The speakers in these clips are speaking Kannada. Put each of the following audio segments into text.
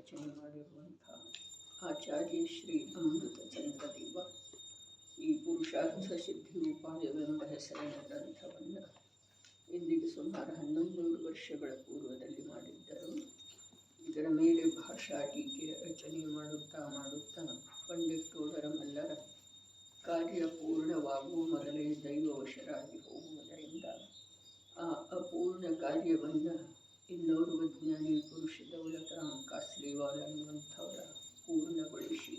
ರಚನೆ ಮಾಡಿರುವಂಥ ಆಚಾರ್ಯ ಶ್ರೀ ಅಮೃತಚಂದ್ರ ದೇವ ಈ ಪುರುಷಾರ್ಥ ಸಿದ್ಧಿ ಉಪಾಯವೆಂಬ ಹೆಸರಿನ ಗ್ರಂಥವನ್ನು ಇಂದಿಗೆ ಸುಮಾರು 1100 ವರ್ಷಗಳ ಪೂರ್ವದಲ್ಲಿ ಮಾಡಿದ್ದರು. ಇದರ ಮೇಲೆ ಭಾಷಾ ಟೀಕೆ ರಚನೆ ಮಾಡುತ್ತಾ ಪಂಡಿತೋಡರ ಮಲ್ಲರ ಕಾರ್ಯ ಪೂರ್ಣವಾಗುವ ಮೊದಲೇ ದೈವವಶರಾಗಿ ಹೋಗುವುದರಿಂದ ಆ ಅಪೂರ್ಣ ಕಾರ್ಯವನ್ನು ಇನ್ನೋರ್ವ ಜ್ಞಾನಿ ಪುರುಷ ದೌಲತರಾಮ್ ಕಾಸ್ಲಿವಾಲ್ ಅನ್ನುವಂಥವರ ಪೂರ್ಣಗೊಳಿಸಿ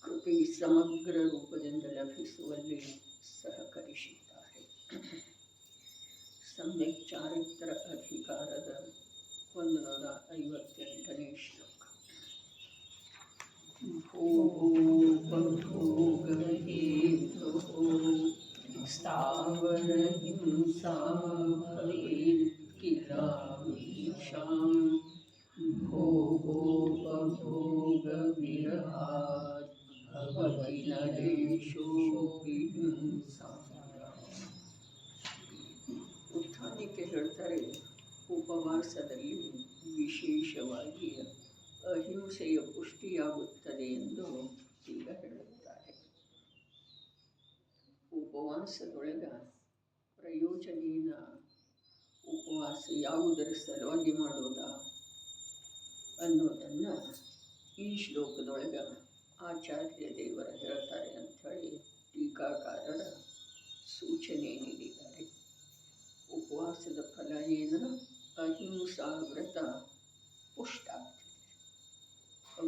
ಕೃತಿ ಸಮಗ್ರ ರೂಪದಿಂದ ಲಭಿಸುವಲ್ಲಿ ಸಹಕರಿಸಿದ್ದಾರೆ. ಸಮ್ಯಕ್ ಚಾರಿತ್ರ ಅಧಿಕಾರದ 158ನೇ ಶ್ಲೋಕ. ಭೋಗಹೇತುಃ ಸ್ಥಾವರ ಹಿಂಸಾ ಭವೇತ್ ಕಿಲಾಮೀಶಾಂ ಭೋಗೋಪಭೋಗ ವಿರಹಾತ್ ಭವತಿ ನರೇಶೋಪಿ ಹಿಂಸಾ. ಉತ್ಥಾನಿಕೆ ಹೇಳ್ತಾರೆ, ಉಪವಾಸದಲ್ಲಿ ವಿಶೇಷವಾಗಿ ಅಹಿಂಸೆಯ ಪುಷ್ಟಿಯಾಗುತ್ತದೆ ಎಂದು ಈಗ ಹೇಳುತ್ತಾರೆ. ಉಪವಾಸದೊಳಗ ಪ್ರಯೋಜನೇನ ಉಪವಾಸ ಯಾವುದರ ಸಲುವಾಗಿ ಮಾಡೋದಾ ಅನ್ನೋದನ್ನು ಈ ಶ್ಲೋಕದೊಳಗೆ ಆಚಾರ್ಯ ದೇವರ ಹೇಳ್ತಾರೆ ಅಂಥೇಳಿ ಟೀಕಾಕಾರರ ಸೂಚನೆ ನೀಡಿದ್ದಾರೆ. ಉಪವಾಸದ ಫಲ ಏನು? ಅಹಿಂಸಾ ವ್ರತ ಪುಷ್ಟ ಆಗ್ತದೆ.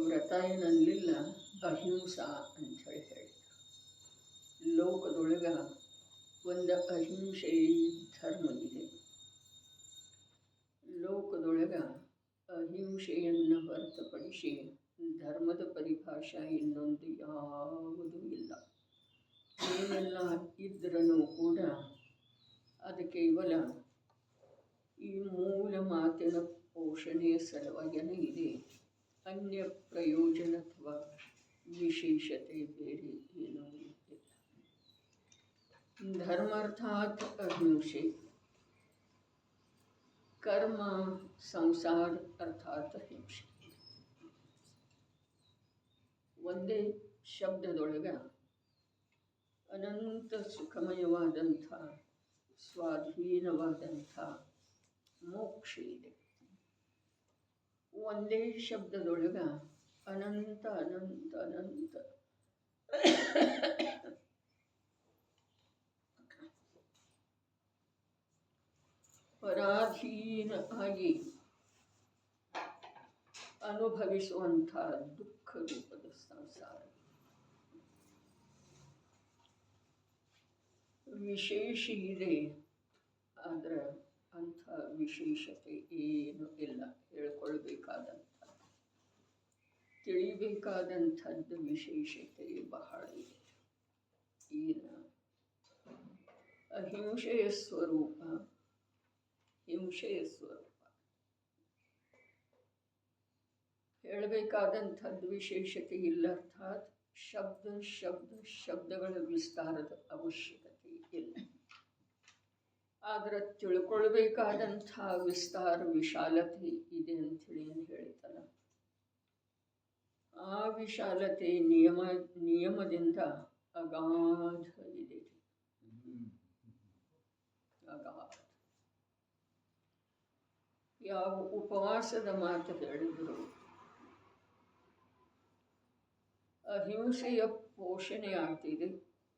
ವ್ರತ ಏನಲ್ಲಿಲ್ಲ, ಅಹಿಂಸಾ ಅಂಥೇಳಿ ಹೇಳಿದರು. ಲೋಕದೊಳಗೆ ಒಂದು ಅಹಿಂಸೆ ಧರ್ಮ ಇದೆ. ಲೋಕದೊಳಗೆ ಅಹಿಂಸೆಯನ್ನು ಹೊರತುಪಡಿಸಿ ಧರ್ಮದ ಪರಿಭಾಷೆ ಇನ್ನೊಂದು ಯಾವುದೂ ಇಲ್ಲ. ಏನೆಲ್ಲ ಇದ್ರೂ ಕೂಡ ಅದು ಕೇವಲ ಈ ಮೂಲ ಮಾತಿನ ಪೋಷಣೆಯ ಸಲುವಾಗಿಯೇ ಇದೆ. ಅನ್ಯ ಪ್ರಯೋಜನ ಅಥವಾ ವಿಶೇಷತೆ ಬೇರೆ ಏನೂ ಇಲ್ಲ. ಧರ್ಮಾರ್ಥಾತ್ ಅಹಿಂಸೆ, ಕರ್ಮ ಸಂಸಾರ ಅರ್ಥಾತ್ ಹಿಂಸೆ. ಒಂದೇ ಶಬ್ದದೊಳಗೆ ಅನಂತ ಸುಖಮಯವಾದಂಥ ಸ್ವಾಧೀನವಾದಂಥ ಮೋಕ್ಷ ಇದೆ. ಒಂದೇ ಶಬ್ದದೊಳಗೆ ಅನಂತ ಅನಂತ ಅನಂತ ಪರಾಧೀನ ಆಗಿ ಅನುಭವಿಸುವಂಥ ದುಃಖ ರೂಪದ ಸಂಸಾರ. ವಿಶೇಷ ಇದೆ, ಆದರೆ ಅಂಥ ವಿಶೇಷತೆ ಏನು ಇಲ್ಲ. ಹೇಳ್ಕೊಳ್ಬೇಕಾದಂಥ ತಿಳಿಬೇಕಾದಂಥದ್ದು ವಿಶೇಷತೆ ಬಹಳ ಇದೆ. ಏನು? ಅಹಿಂಸೆಯ ಸ್ವರೂಪ ಹಿಂಸೆಯ ಸ್ವರೂಪ. ಹೇಳಬೇಕಾದಂಥದ್ದು ವಿಶೇಷತೆ ಇಲ್ಲ, ಅರ್ಥಾತ್ ಶಬ್ದಗಳ ವಿಸ್ತಾರದ ಅವಶ್ಯಕತೆ ಇಲ್ಲ. ಆದರೆ ತಿಳ್ಕೊಳ್ಬೇಕಾದಂಥ ವಿಸ್ತಾರ ವಿಶಾಲತೆ ಇದೆ ಅಂಥೇಳಿ ಏನು ಹೇಳ್ತಲ್ಲ, ಆ ವಿಶಾಲತೆ ನಿಯಮದಿಂದ ಅಗಾಧ ಇದೆ. ಅಗಾಧ. ಯಾವ ಉಪವಾಸದ ಮಾತು ಹೇಳಿದ್ರು ಅಹಿಂಸೆಯ ಪೋಷಣೆ ಆಗ್ತಿದೆ,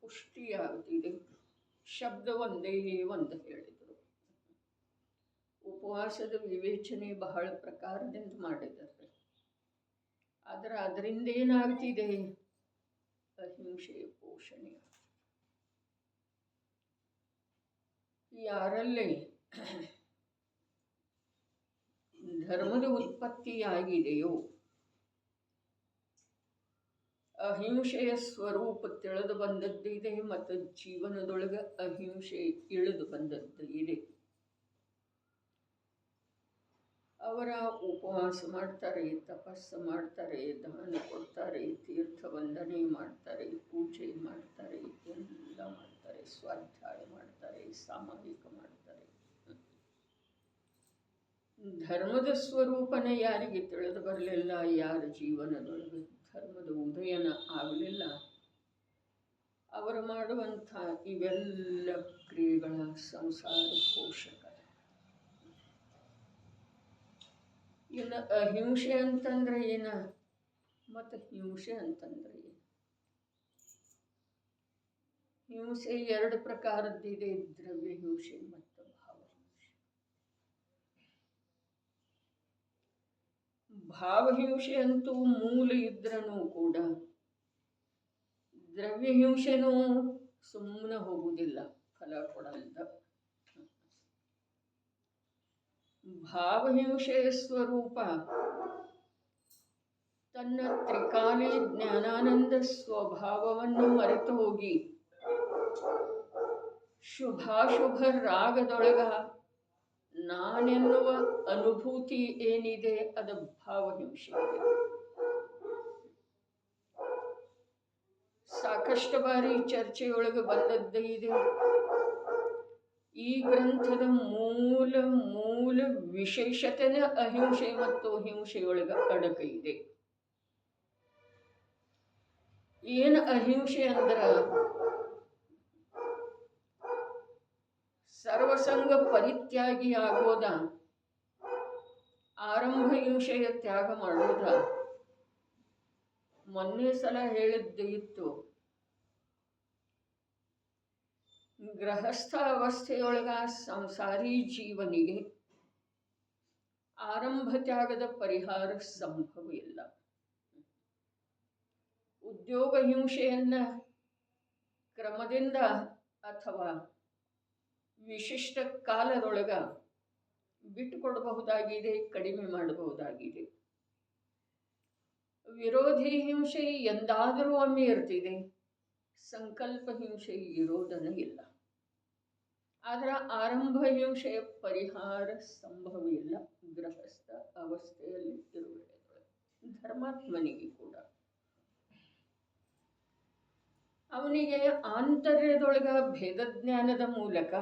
ಪುಷ್ಟಿ ಆಗ್ತಿದೆ. ಶಬ್ದ ಒಂದೇ ಒಂದು ಹೇಳಿದರು. ಉಪವಾಸದ ವಿವೇಚನೆ ಬಹಳ ಪ್ರಕಾರದಿಂದ ಮಾಡಿದ್ದಾರೆ. ಆದರೆ ಅದರಿಂದ ಏನಾಗ್ತಿದೆ? ಅಹಿಂಸೆಯ ಪೋಷಣೆ. ಯಾರಲ್ಲಿ ಧರ್ಮದ ಉತ್ಪತ್ತಿಯಾಗಿದೆಯೋ, ಅಹಿಂಸೆಯ ಸ್ವರೂಪ ತಿಳಿದು ಬಂದದ್ದಿದೆ ಮತ್ತು ಜೀವನದೊಳಗೆ ಅಹಿಂಸೆ ಇಳಿದು ಬಂದದ್ದು ಇದೆ. ಅವರ ಉಪವಾಸ ಮಾಡ್ತಾರೆ, ತಪಸ್ಸು ಮಾಡ್ತಾರೆ, ದಾನ ಕೊಡ್ತಾರೆ, ತೀರ್ಥ ವಂದನೆ ಮಾಡ್ತಾರೆ, ಪೂಜೆ ಮಾಡ್ತಾರೆ, ಎಲ್ಲ ಮಾಡ್ತಾರೆ, ಸ್ವಾಧ್ಯಾಯ ಮಾಡ್ತಾರೆ, ಸಾಮಾಜಿಕ ಮಾಡ್ತಾರೆ. ಧರ್ಮದ ಸ್ವರೂಪನ ಯಾರಿಗೆ ತಿಳಿದು ಬರಲಿಲ್ಲ, ಯಾರ ಜೀವನದೊಳಗೆ ಧರ್ಮದ ಉದಯನ ಆಗಲಿಲ್ಲ, ಅವರು ಮಾಡುವಂಥ ಇವೆಲ್ಲ ಕ್ರಿಯೆಗಳ ಸಂಸಾರ ಪೋಷಕ. ಇನ್ನು ಅಹಿಂಸೆ ಅಂತಂದ್ರೆ ಏನ, ಮತ್ತು ಹಿಂಸೆ ಅಂತಂದ್ರೆ ಏನು? ಹಿಂಸೆ ಎರಡು ಪ್ರಕಾರದ್ದಿದೆ, ದ್ರವ್ಯ ಹಿಂಸೆ ಮತ್ತು ಭಾವಹಿಂಸೆ. ಭಾವಹಿಂಸೆ ಅಂತೂ ಮೂಲ ಇದ್ರೂ ಕೂಡ ದ್ರವ್ಯ ಹಿಂಸೆನೂ ಸುಮ್ಮನೆ ಹೋಗುವುದಿಲ್ಲ, ಫಲ ಕೊಡಲ್ಲ. ಭಾವಹಿಂಸೆಯ ಸ್ವರೂಪ ತನ್ನ ತ್ರಿಕಾಲಿ ಜ್ಞಾನಾನಂದ ಸ್ವಭಾವವನ್ನು ಮರೆತು ಹೋಗಿ ಶುಭಾಶುಭ ರಾಗದೊಳಗ ನಾನೆನ್ನುವ ಅನುಭೂತಿ ಏನಿದೆ ಅದು ಭಾವಹಿಂಸೆ. ಸಾಕಷ್ಟು ಬಾರಿ ಚರ್ಚೆಯೊಳಗೆ ಬಂದದ್ದೇ ಇದೆ. ಈ ಗ್ರಂಥದ ಮೂಲ ವಿಶೇಷತೆನ ಅಹಿಂಸೆ ಮತ್ತು ಹಿಂಸೆಯೊಳಗೆ ಅಡಕ ಇದೆ. ಏನು ಅಹಿಂಸೆ ಅಂದ್ರ ಸರ್ವಸಂಗ ಪರಿತ್ಯಾಗಿ ಆಗೋದ, ಆರಂಭ ಹಿಂಸೆಯ ತ್ಯಾಗ ಮಾಡೋದ. ಮೊನ್ನೆ ಸಲ ಹೇಳಿದ್ದು ಇತ್ತು, ಗೃಹಸ್ಥ ಅವಸ್ಥೆಯೊಳಗ ಸಂಸಾರಿ ಜೀವನಿಗೆ ಆರಂಭ ತ್ಯಾಗದ ಪರಿಹಾರ ಸಂಭವ ಇಲ್ಲ. ಉದ್ಯೋಗ ಹಿಂಸೆಯನ್ನ ಕ್ರಮದಿಂದ ಅಥವಾ ವಿಶಿಷ್ಟ ಕಾಲದೊಳಗ ಬಿಟ್ಟುಕೊಡಬಹುದಾಗಿದೆ, ಕಡಿಮೆ ಮಾಡಬಹುದಾಗಿದೆ. ವಿರೋಧಿ ಹಿಂಸೆ ಎಂದಾದರೂ ಒಮ್ಮೆ ಇರ್ತಿದೆ, ಸಂಕಲ್ಪ ಹಿಂಸೆ ಇರೋದನ್ನ ಇಲ್ಲ. ಆದರೆ ಆರಂಭ ಹಿಂಸೆಯ ಪರಿಹಾರ ಸಂಭವ ಇಲ್ಲ ಗೃಹಸ್ಥ ಅವಸ್ಥೆಯಲ್ಲಿ ಇರುವುದೊಳಗೆ. ಧರ್ಮಾತ್ಮನಿಗೆ ಕೂಡ ಅವನಿಗೆ ಆಂತರ್ಯದೊಳಗ ಭೇದಜ್ಞಾನದ ಮೂಲಕ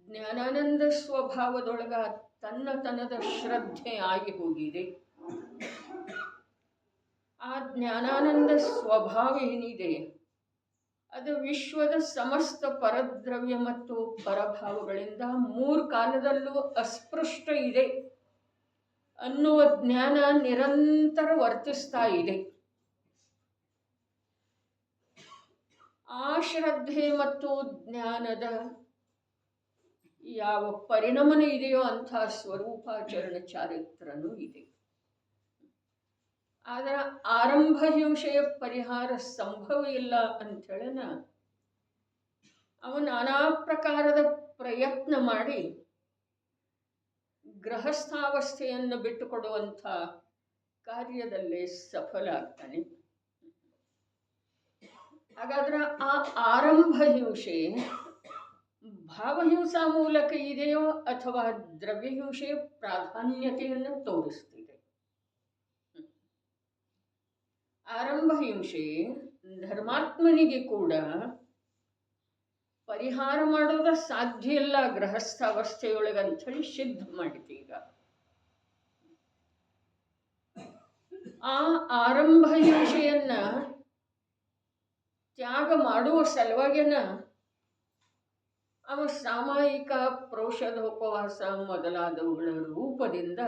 ಜ್ಞಾನಾನಂದ ಸ್ವಭಾವದೊಳಗ ತನ್ನತನದ ಶ್ರದ್ಧೆ ಆಗಿ ಹೋಗಿದೆ. ಆ ಜ್ಞಾನಾನಂದ ಸ್ವಭಾವ ಏನಿದೆ ಅದು ವಿಶ್ವದ ಸಮಸ್ತ ಪರದ್ರವ್ಯ ಮತ್ತು ಪರಭಾವಗಳಿಂದ ಮೂರು ಕಾಲದಲ್ಲೂ ಅಸ್ಪೃಷ್ಟ ಇದೆ ಅನ್ನುವ ಜ್ಞಾನ ನಿರಂತರ ವರ್ತಿಸ್ತಾ ಇದೆ. ಆ ಶ್ರದ್ಧೆ ಮತ್ತು ಜ್ಞಾನದ ಯಾವ ಪರಿಣಮನ ಇದೆಯೋ ಅಂಥ ಸ್ವರೂಪಾಚರಣ ಚಾರಿತ್ರನೂ ಇದೆ. ಆದರೆ ಆರಂಭ ಹಿಂಸೆಯ ಪರಿಹಾರ ಸಂಭವ ಇಲ್ಲ ಅಂಥೇಳನ ಅವ ನಾನಾ ಪ್ರಕಾರದ ಪ್ರಯತ್ನ ಮಾಡಿ ಗೃಹಸ್ಥಾವಸ್ಥೆಯನ್ನು ಬಿಟ್ಟುಕೊಡುವಂಥ ಕಾರ್ಯದಲ್ಲೇ ಸಫಲ ಆಗ್ತಾನೆ. ಹಾಗಾದ್ರೆ ಆ ಆರಂಭ ಹಿಂಸೆ ಭಾವಹಿಂಸಾ ಮೂಲಕ ಇದೆಯೋ ಅಥವಾ ದ್ರವ್ಯಹಿಂಸೆಯ ಪ್ರಾಧಾನ್ಯತೆಯನ್ನು ತೋರಿಸ್ತಿದೆ. ಆರಂಭ ಹಿಂಸೆ ಧರ್ಮಾತ್ಮನಿಗೆ ಕೂಡ ಪರಿಹಾರ ಮಾಡೋದ ಸಾಧ್ಯ ಇಲ್ಲ ಗೃಹಸ್ಥಾವಸ್ಥೆಯೊಳಗಂಥೇಳಿ ಸಿದ್ಧ ಮಾಡಿದೆ. ಈಗ ಆ ಆರಂಭ ಹಿಂಸೆಯನ್ನ ತ್ಯಾಗ ಮಾಡುವ ಸಲುವಾಗಿನ ಅವ ಸಾಮಾಯಿಕ ಪ್ರೋಷಧೋಪವಾಸ ಮೊದಲಾದವುಗಳ ರೂಪದಿಂದ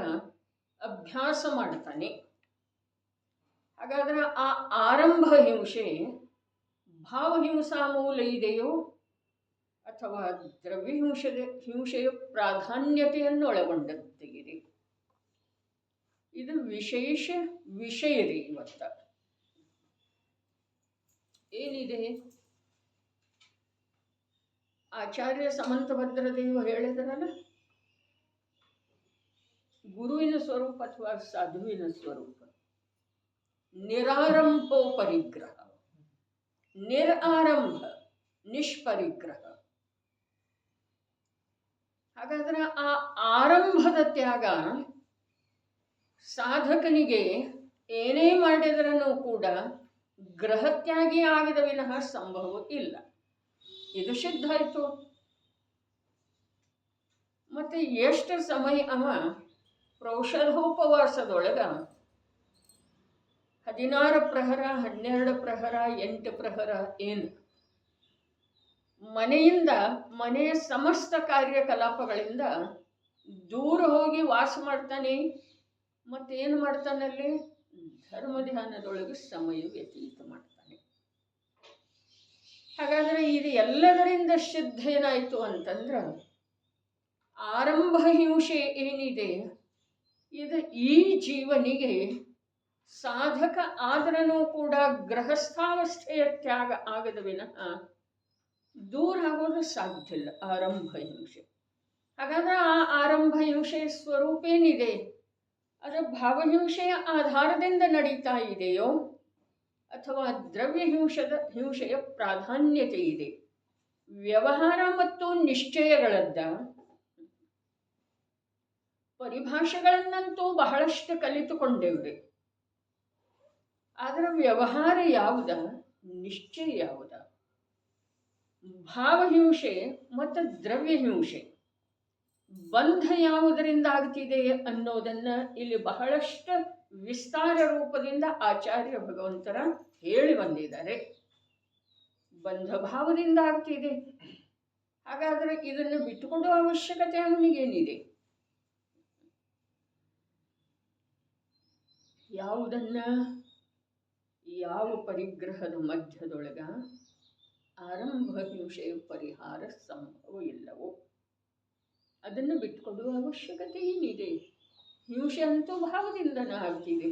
ಅಭ್ಯಾಸ ಮಾಡ್ತಾನೆ. ಹಾಗಾದ್ರೆ ಆ ಆರಂಭ ಹಿಂಸೆ ಭಾವಹಿಂಸಾ ಮೂಲ ಇದೆಯೋ ಅಥವಾ ಹಿಂಸೆಯ ಪ್ರಾಧಾನ್ಯತೆಯನ್ನು ಒಳಗೊಂಡಂತೆಗಿದೆ. ಇದು ವಿಶೇಷ ವಿಷಯ ರೀ. ಇವತ್ತ ಏನಿದೆ, ಆಚಾರ್ಯ ಸಮಂತಭದ್ರದೇವ ಹೇಳಿದ್ರಲ್ಲ, ಗುರುವಿನ ಸ್ವರೂಪ ಅಥವಾ ಸಾಧುವಿನ ಸ್ವರೂಪ ನಿರಾರಂಭೋ ಪರಿಗ್ರಹ, ನಿರಾರಂಭ ನಿಷ್ಪರಿಗ್ರಹ. ಹಾಗಾದ್ರೆ ಆ ಆರಂಭದ ತ್ಯಾಗ ಸಾಧಕನಿಗೆ ಏನೇ ಮಾಡಿದ್ರೂ ಕೂಡ ಗ್ರಹತ್ಯಾಗಿ ಆಗದ ವಿನಃ ಸಂಭವ ಇಲ್ಲ. ಇದು ಸಿದ್ಧ ಆಯಿತು. ಮತ್ತು ಎಷ್ಟು ಸಮಯ ಅವ ಪ್ರೌಷಧೋಪವಾಸದೊಳಗ 16 ಪ್ರಹರ 12 ಪ್ರಹರ 8 ಪ್ರಹರ ಏನು ಮನೆಯಿಂದ ಮನೆಯ ಸಮಸ್ತ ಕಾರ್ಯಕಲಾಪಗಳಿಂದ ದೂರ ಹೋಗಿ ವಾಸ ಮಾಡ್ತಾನೆ. ಮತ್ತೇನು ಮಾಡ್ತಾನಲ್ಲಿ? ಧರ್ಮ ಧ್ಯಾನದೊಳಗೆ ಸಮಯ ವ್ಯತೀತ ಮಾಡ್ತಾನೆ. ಹಾಗಾದರೆ ಇದು ಎಲ್ಲದರಿಂದ ಸಿದ್ಧ ಏನಾಯಿತು ಅಂತಂದ್ರೆ, ಆರಂಭ ಹಿಂಸೆ ಏನಿದೆ ಇದು ಈ ಜೀವನಿಗೆ ಸಾಧಕ ಆದ್ರೂ ಕೂಡ ಗೃಹಸ್ಥಾವಸ್ಥೆಯ ತ್ಯಾಗ ಆಗದ ವಿನಃ ದೂರ ಆಗೋದು ಸಾಧ್ಯ ಇಲ್ಲ ಆರಂಭ ಹಿಂಸೆ. ಹಾಗಾದ್ರೆ ಆ ಆರಂಭ ಹಿಂಸೆಯ ಸ್ವರೂಪ ಏನಿದೆ ಅದು ಭಾವಹಿಂಸೆಯ ಆಧಾರದಿಂದ ನಡೀತಾ ಇದೆಯೋ ಅಥವಾ ದ್ರವ್ಯ ಹಿಂಸೆಯ ಪ್ರಾಧಾನ್ಯತೆ ಇದೆ? ವ್ಯವಹಾರ ಮತ್ತು ನಿಶ್ಚಯಗಳದ್ದ ಪರಿಭಾಷೆಗಳನ್ನಂತೂ ಬಹಳಷ್ಟು ಕಲಿತುಕೊಂಡೇವ್ರಿ. ಆದರೆ ವ್ಯವಹಾರ ಯಾವುದ, ನಿಶ್ಚಯ ಯಾವುದ? ಭಾವಹಿಂಸೆ ಮತ್ತು ದ್ರವ್ಯ ಹಿಂಸೆ ಬಂಧ ಯಾವುದರಿಂದ ಆಗ್ತಿದೆ ಅನ್ನೋದನ್ನ ಇಲ್ಲಿ ಬಹಳಷ್ಟು ವಿಸ್ತಾರ ರೂಪದಿಂದ ಆಚಾರ್ಯ ಭಗವಂತರ ಹೇಳಿ ಬಂದಿದ್ದಾರೆ. ಬಂಧ ಭಾವದಿಂದ ಆಗ್ತಿದೆ. ಹಾಗಾದರೆ ಇದನ್ನು ಬಿಟ್ಟುಕೊಡುವ ಅವಶ್ಯಕತೆ ಅವನಿಗೇನಿದೆ? ಯಾವುದನ್ನ ಯಾವ ಪರಿಗ್ರಹದ ಮಧ್ಯದೊಳಗ ಆರಂಭ ಹಿಂಸೆಯ ಪರಿಹಾರ ಸಂಭವ ಇಲ್ಲವೋ ಅದನ್ನು ಬಿಟ್ಕೊಡುವ ಅವಶ್ಯಕತೆ ಏನಿದೆ? ಹಿಂಸೆ ಅಂತೂ ಭಾವದಿಂದನೇ ಆಗ್ತಿದೆ.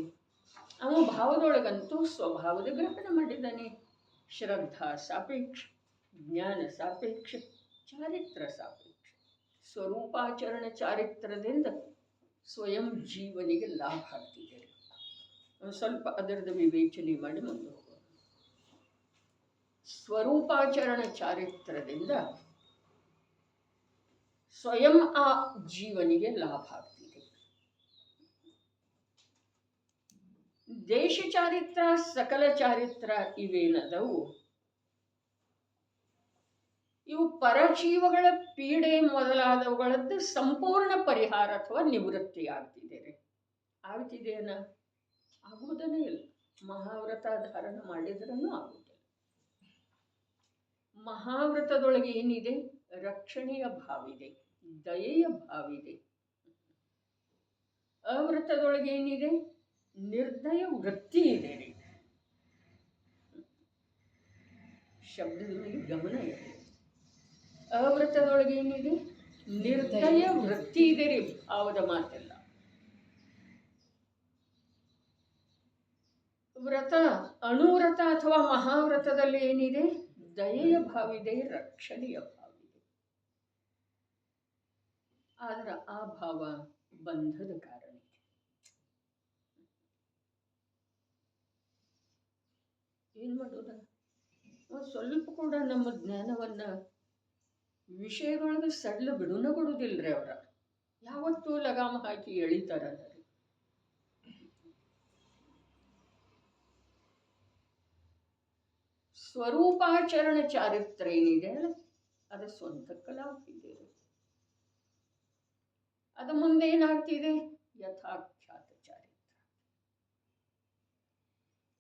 ಅವ ಭಾವದೊಳಗಂತೂ ಸ್ವಭಾವದ ಗ್ರಹಣ ಮಾಡಿದ್ದಾನೆ. ಶ್ರದ್ಧಾ ಸಾಪೇಕ್ಷ, ಜ್ಞಾನ ಸಾಪೇಕ್ಷ, ಚಾರಿತ್ರ ಸಾಪೇಕ್ಷ. ಸ್ವರೂಪಾಚರಣ ಚಾರಿತ್ರದಿಂದ ಸ್ವಯಂ ಜೀವನಿಗೆ ಲಾಭ ಆಗ್ತಿದೆ. ಸ್ವಲ್ಪ ಅದರದ್ದು ವಿವೇಚನೆ ಮಾಡಿ ಮುಂದೆ ಹೋಗೋಣ. ಸ್ವರೂಪಾಚರಣ ಚಾರಿತ್ರದಿಂದ ಸ್ವಯಂ ಆ ಜೀವನಿಗೆ ಲಾಭ ಆಗ್ತಿದೆ. ದೇಶ ಚಾರಿತ್ರ, ಸಕಲ ಚಾರಿತ್ರ ಇವೇನದವು ಇವು ಪರಜೀವಗಳ ಪೀಡೆ ಮೊದಲಾದವುಗಳದ್ದು ಸಂಪೂರ್ಣ ಪರಿಹಾರ ಅಥವಾ ನಿವೃತ್ತಿ ಆಗ್ತಿದೆಯೇನ? ಆಗುವುದನೇ ಇಲ್ಲ. ಮಹಾವ್ರತ ಧಾರಣ ಮಾಡಿದ್ರೂ ಆಗುವುದಿಲ್ಲ. ಮಹಾವ್ರತದೊಳಗೆ ಏನಿದೆ? ರಕ್ಷಣೆಯ ಭಾವಿದೆ, ದಯೆಯ ಭಾವಿದೆ. ಅವ್ರತದೊಳಗೆ ಏನಿದೆ? ನಿರ್ದಯ ವೃತ್ತಿ ಇದೆ ರೀ. ಶಬ್ದದ ಮೇಲೆ ಗಮನ ಇದೆ. ಅವ್ರತದೊಳಗೆ ಏನಿದೆ? ನಿರ್ದಯ ವೃತ್ತಿ ಇದೆ ರೀ. ಭಾವದ ಮಾತೆಲ್ಲ. ವ್ರತ ಅಣುವ್ರತ ಅಥವಾ ಮಹಾವ್ರತದಲ್ಲಿ ಏನಿದೆ? ದಯೆಯ ಭಾವಿದೆ, ರಕ್ಷಣೆಯ ಭಾವಿದೆ. ಆದ್ರೆ ಆ ಭಾವ ಬಂಧದ ಕಾರಣ. ಏನ್ ಮಾಡೋದ? ಸ್ವಲ್ಪ ಕೂಡ ನಮ್ಮ ಜ್ಞಾನವನ್ನ ವಿಷಯದೊಳಗೆ ಸಡ್ಲು ಬಿಡುವುದಿಲ್ರಿ. ಅವರ ಯಾವತ್ತೂ ಲಗಾಮ ಹಾಕಿ ಎಳಿತಾರಲ್ಲ. ಸ್ವರೂಪಾಚರಣ ಚಾರಿತ್ರ ಏನಿದೆ ಅದು ಸ್ವಂತ ಕಲಾವಿದೆ. ಅದು ಮುಂದೆ ಏನಾಗ್ತಿದೆ? ಯಥಾಖ್ಯಾತ ಚಾರಿತ್ರ.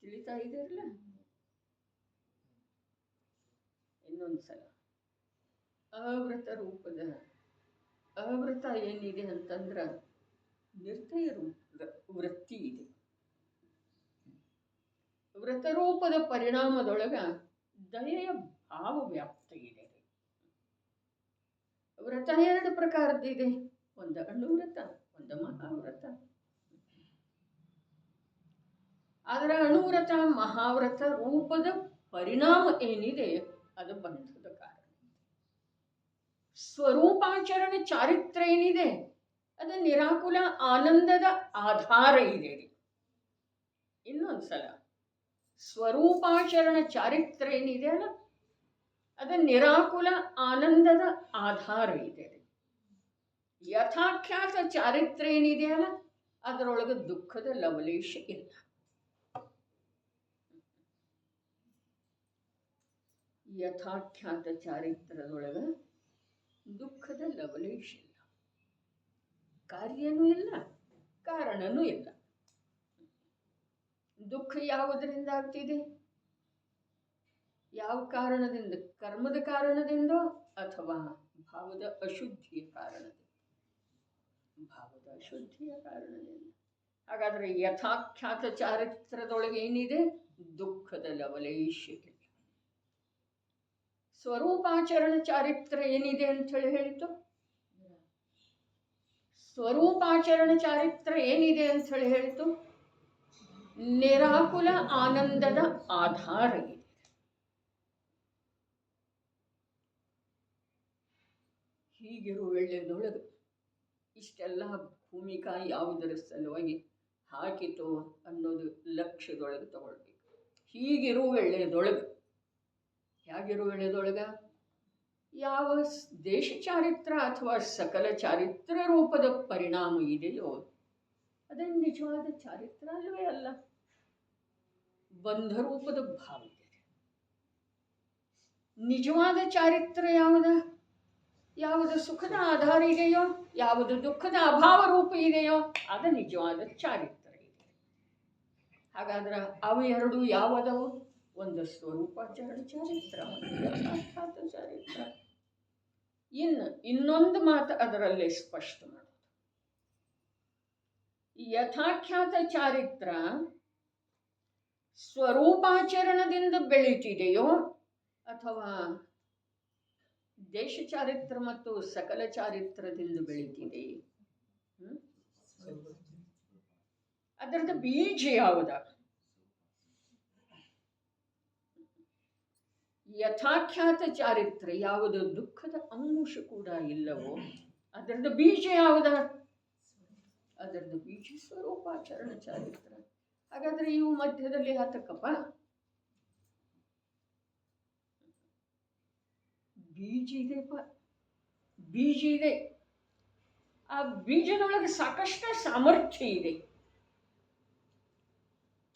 ತಿಳಿತಾ ಇದೆಯಲ್ಲ? ಇನ್ನೊಂದ್ಸಲ ಅವೃತ ರೂಪದ ಅವೃತ ಏನಿದೆ ಅಂತಂದ್ರ ನಿರ್ದಯ ವೃತ್ತಿ ಇದೆ. ವ್ರತರೂಪದ ಪರಿಣಾಮದೊಳಗ ದಯೆಯ ಭಾವ ವ್ಯಾಪ್ತ ಇದೆ. ವ್ರತ ಎರಡು ಪ್ರಕಾರದ್ದಿದೆ. ಒಂದು ಅಣುವ್ರತ, ಒಂದು ಮಹಾವ್ರತ. ಆದರೆ ಅಣುವ್ರತ ಮಹಾವ್ರತ ರೂಪದ ಪರಿಣಾಮ ಏನಿದೆ ಅದು ಬಂಧದ ಕಾರಣ. ಸ್ವರೂಪಾಚರಣೆ ಚಾರಿತ್ರ ಏನಿದೆ ಅದು ನಿರಾಕುಲ ಆನಂದದ ಆಧಾರ ಇದೆ ರೀ. ಇನ್ನೊಂದ್ಸಲ ಸ್ವರೂಪಾಚರಣ ಚಾರಿತ್ರ ಏನಿದೆ ಅಲ್ಲ ಅದು ನಿರಾಕುಲ ಆನಂದದ ಆಧಾರ ಇದೆ. ಯಥಾಖ್ಯಾತ ಚಾರಿತ್ರ ಏನಿದೆಯಲ್ಲ ಅದರೊಳಗೆ ದುಃಖದ ಲವಲೇಶ ಇಲ್ಲ. ಯಥಾಖ್ಯಾತ ಚಾರಿತ್ರದೊಳಗೆ ದುಃಖದ ಲವಲೇಶ ಇಲ್ಲ. ಕಾರ್ಯನೂ ಇಲ್ಲ, ಕಾರಣನೂ ಇಲ್ಲ. ದುಃಖ ಯಾವುದರಿಂದ ಆಗ್ತಿದೆ? ಯಾವ ಕಾರಣದಿಂದ? ಕರ್ಮದ ಕಾರಣದಿಂದೋ ಅಥವಾ ಭಾವದ ಅಶುದ್ಧಿಯ ಕಾರಣದಿಂದ? ಭಾವದ ಅಶುದ್ಧಿಯ ಕಾರಣದಿಂದ. ಹಾಗಾದರೆ ಯಥಾಖ್ಯಾತ ಚಾರಿತ್ರದೊಳಗೆ ಏನಿದೆ? ದುಃಖದ ಲವಲೇಶವಿಲ್ಲ. ಸ್ವರೂಪಾಚರಣ ಚಾರಿತ್ರ ಏನಿದೆ ಅಂತ ಹೇಳಿತು? ಸ್ವರೂಪಾಚರಣ ಚಾರಿತ್ರ ಏನಿದೆ ಅಂತ ಹೇಳಿತು? ನಿರಾಕುಲ ಆನಂದದ ಆಧಾರ ಇದೆ. ಹೀಗಿರುವ ವೇಳೆಯದೊಳಗೆ ಇಷ್ಟೆಲ್ಲ ಭೂಮಿಕಾ ಯಾವುದರ ಸಲುವಾಗಿ ಹಾಕಿತು ಅನ್ನೋದು ಲಕ್ಷ್ಯದೊಳಗೆ ತಗೊಳ್ಬೇಕು. ಹೀಗಿರುವ ವೇಳೆಯದೊಳಗೆ, ಹೇಗಿರುವ ವೇಳೆಯದೊಳಗೆ ಯಾವ ದೇಶ ಚಾರಿತ್ರ ಅಥವಾ ಸಕಲ ಚಾರಿತ್ರ ರೂಪದ ಪರಿಣಾಮ ಇದೆಯೋ ಅದೇ ನಿಜವಾದ ಚಾರಿತ್ರ ಅಲ್ಲವೇ ಅಲ್ಲ. ಬಂಧ ರೂಪದ ಭಾವ ಇದೆ. ನಿಜವಾದ ಚಾರಿತ್ರ ಯಾವುದು ಸುಖದ ಆಧಾರ ಇದೆಯೋ, ಯಾವುದು ದುಃಖದ ಅಭಾವ ರೂಪ ಇದೆಯೋ ಅದು ನಿಜವಾದ ಚಾರಿತ್ರ ಇದೆ. ಹಾಗಾದ್ರೆ ಅವು ಎರಡು ಯಾವುದವು? ಒಂದು ಸ್ವರೂಪಾಚರಣ ಚಾರಿತ್ರ, ಒಂದು ಯಥಾಖ್ಯಾತ ಚಾರಿತ್ರ. ಇನ್ನೊಂದು ಮಾತು ಅದರಲ್ಲೇ ಸ್ಪಷ್ಟ ಮಾಡೋದು. ಯಥಾಖ್ಯಾತ ಚಾರಿತ್ರ ಸ್ವರೂಪಾಚರಣದಿಂದ ಬೆಳೀತಿದೆಯೋ ಅಥವಾ ದೇಶ ಚಾರಿತ್ರ ಮತ್ತು ಸಕಲ ಚಾರಿತ್ರದಿಂದ ಬೆಳೀತಿದೆ? ಅದರದ ಬೀಜ ಯಾವುದ? ಯಥಾಖ್ಯಾತ ಚಾರಿತ್ರ ಯಾವುದು ದುಃಖದ ಅಂಶ ಕೂಡ ಇಲ್ಲವೋ ಅದರದ ಬೀಜ ಯಾವುದ? ಅದರದ ಬೀಜ ಸ್ವರೂಪಾಚರಣ ಚಾರಿತ್ರ. ಹಾಗಾದ್ರೆ ಇವು ಮಧ್ಯದಲ್ಲಿ ಹತ್ತಕ್ಕಪ್ಪ. ಬೀಜ ಇದೆಪ್ಪ, ಬೀಜ ಇದೆ. ಆ ಬೀಜದೊಳಗೆ ಸಾಕಷ್ಟು ಸಾಮರ್ಥ್ಯ ಇದೆ.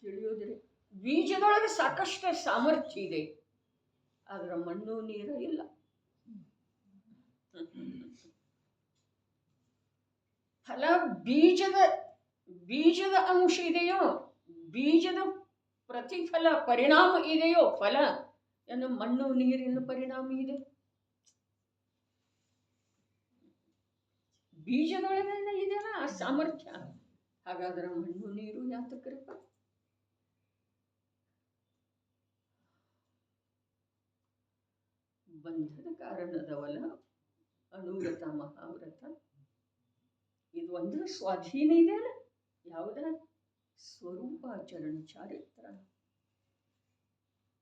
ತಿಳಿಯೋದ್ರೆ ಬೀಜದೊಳಗೆ ಸಾಕಷ್ಟು ಸಾಮರ್ಥ್ಯ ಇದೆ, ಅದರ ಮಣ್ಣು ನೀರು ಇಲ್ಲ. ಫಲ ಬೀಜದ ಅಂಶ ಇದೆಯೋ, ಬೀಜದ ಪ್ರತಿಫಲ ಪರಿಣಾಮ ಇದೆಯೋ, ಫಲ ಏನು ಮಣ್ಣು ನೀರಿನ ಪರಿಣಾಮ ಇದೆ. ಬೀಜದೊಳಗೆ ಇದೆಯಲ್ಲ ಆ ಸಾಮರ್ಥ್ಯ. ಹಾಗಾದ್ರೆ ಮಣ್ಣು ನೀರು ಯಾತಕ್ರಪ್ಪ? ಬಂಧದ ಕಾರಣದವಲ್ಲ ಅನುವ್ರತ ಮಹಾವ್ರತ. ಇದು ಒಂದರ ಸ್ವಾಧೀನ ಇದೆಯಲ್ಲ, ಯಾವುದರ? ಸ್ವರೂಪಾಚರಣ ಚಾರಿತ್ರ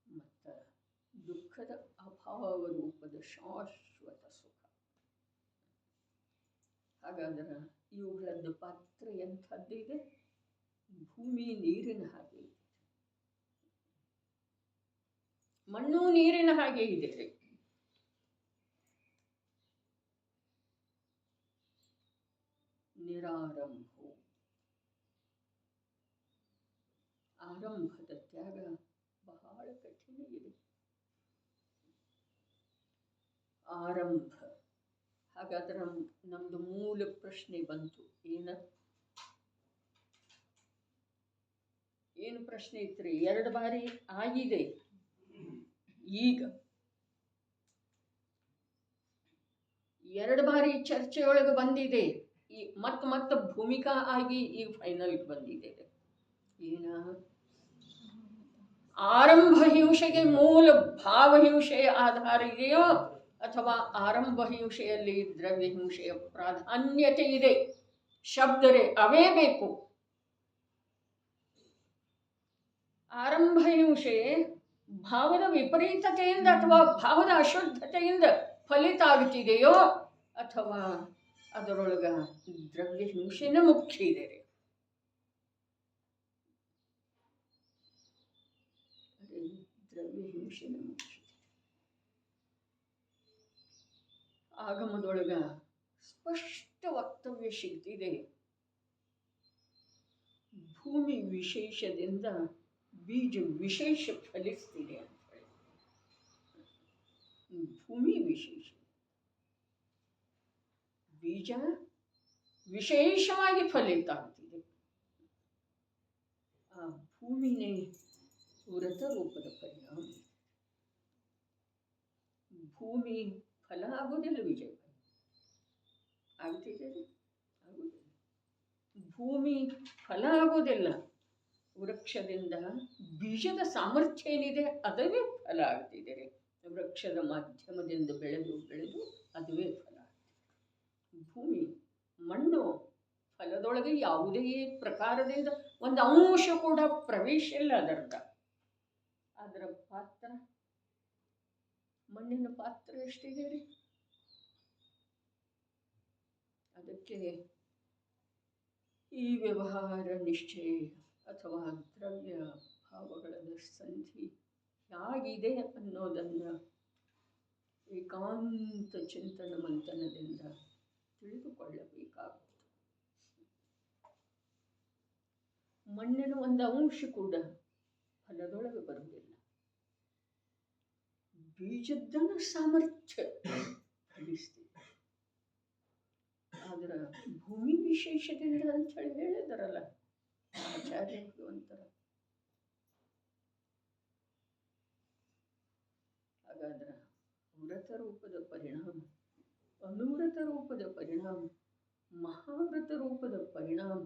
ಮತ್ತು ದುಃಖದ ಅಭಾವ ರೂಪದ ಶಾಶ್ವತ ಸುಖ. ಹಾಗಾದ್ರೆ ಇವುಗಳದ್ದು ಪಾತ್ರ ಎಂಥದ್ದಿದೆ? ಭೂಮಿ ನೀರಿನ ಹಾಗೆ ಇದೆ, ಮಣ್ಣು ನೀರಿನ ಹಾಗೆ ಇದೆ. ನಿರಾರಂಭವು ಆರಂಭದ ತ್ಯಾಗ ಬಹಳ ಕಠಿಣ ಇದೆ. ಆರಂಭ. ಹಾಗಾದ್ರೆ ನಮ್ದು ಮೂಲ ಪ್ರಶ್ನೆ ಬಂತು. ಏನು ಪ್ರಶ್ನೆ ಇತ್ರಿ? 2 ಬಾರಿ ಆಗಿದೆ, ಈಗ 2 ಬಾರಿ ಚರ್ಚೆಯೊಳಗೆ ಬಂದಿದೆ, ಮತ್ತೆ ಭೂಮಿಕಾ ಆಗಿ ಈಗ ಫೈನಲ್ ಬಂದಿದೆ. ಏನ? ಆರಂಭ ಹಿಂಸೆಗೆ ಮೂಲ ಭಾವ ಹಿಂಸೆಯ ಆಧಾರ ಇದೆಯೋ ಅಥವಾ ಆರಂಭ ಹಿಂಸೆಯಲ್ಲಿ ದ್ರವ್ಯ ಹಿಂಸೆಯ ಪ್ರಾಧಾನ್ಯತೆ ಇದೆ? ಶಬ್ದರೆ ಅವೇ ಬೇಕು. ಆರಂಭ ಹಿಂಸೆ ಭಾವದ ವಿಪರೀತತೆಯಿಂದ ಅಥವಾ ಭಾವದ ಅಶುದ್ಧತೆಯಿಂದ ಫಲಿತ ಆಗುತ್ತಿದೆಯೋ ಅಥವಾ ಅದರೊಳಗ ದ್ರವ್ಯ ಹಿಂಸೆನ ಮುಖ್ಯ ಇದೆ? ದ್ರವ್ಯ ಹಿಂಸೆನ ಮುಖ್ಯ. ಆಗಮದೊಳಗ ಸ್ಪಷ್ಟ ವಕ್ತವ್ಯ ಸಿಗ್ತಿದೆ. ಭೂಮಿ ವಿಶೇಷದಿಂದ ಬೀಜ ವಿಶೇಷ ಫಲಿಸ್ತಿದೆ ಅಂತ ಹೇಳಿ. ಭೂಮಿ ವಿಶೇಷ, ಬೀಜ ವಿಶೇಷವಾಗಿ ಫಲಿತ ಆಗ್ತಿದೆ. ಆ ಭೂಮಿನೇ ವ್ರತ ರೂಪದ ಪರಿಣಾಮ. ಭೂಮಿ ಫಲ ಆಗೋದಿಲ್ಲ ವಿಜಯ, ಆಗ್ತಿದೆ ಆಗೋದಿಲ್ಲ. ಭೂಮಿ ಫಲ ಆಗೋದಿಲ್ಲ. ವೃಕ್ಷದಿಂದ ಬೀಜದ ಸಾಮರ್ಥ್ಯ ಏನಿದೆ ಅದುವೇ ಫಲ ಆಗ್ತಿದೆ. ವೃಕ್ಷದ ಮಾಧ್ಯಮದಿಂದ ಬೆಳೆದು ಬೆಳೆದು ಅದುವೇ ಫಲ ಆಗ್ತಿದೆ. ಭೂಮಿ ಮಣ್ಣು ಫಲದೊಳಗೆ ಯಾವುದೇ ಪ್ರಕಾರದಿಂದ ಒಂದು ಅಂಶ ಕೂಡ ಪ್ರವೇಶ ಇಲ್ಲ ಅದರ ಪಾತ್ರ, ಮಣ್ಣಿನ ಪಾತ್ರ ಎಷ್ಟಿದೆ ರೀ. ಅದಕ್ಕೆ ಈ ವ್ಯವಹಾರ ನಿಶ್ಚಯ ಅಥವಾ ದ್ರವ್ಯ ಭಾವಗಳ ಸಂಧಿ ಹೇಗಿದೆ ಅನ್ನೋದನ್ನು ಏಕಾಂತ ಚಿಂತನ ಮಂಥನದಿಂದ ತಿಳಿದುಕೊಳ್ಳಬೇಕಾಗುತ್ತದೆ. ಮಣ್ಣಿನ ಒಂದು ಅಂಶ ಕೂಡ ಫಲದೊಳಗೆ ಬರುವುದಿಲ್ಲ. ಬೀಜದ್ದನ್ನು ಸಾಮರ್ಥ್ಯ ಫಲಿಸ್ತಿದೆ. ಆದ್ರೆ ಭೂಮಿ ವಿಶೇಷದಿಂದ ಅಂತ ಹೇಳಿ ಹೇಳಿದಾರಲ್ಲ ಆಚಾರ್ಯರು ಅಂತಾರ. ಹಾಗಾದ್ರೆ ವ್ರತ ರೂಪದ ಪರಿಣಾಮ, ಅನುವ್ರತ ರೂಪದ ಪರಿಣಾಮ, ಮಹಾವ್ರತ ರೂಪದ ಪರಿಣಾಮ,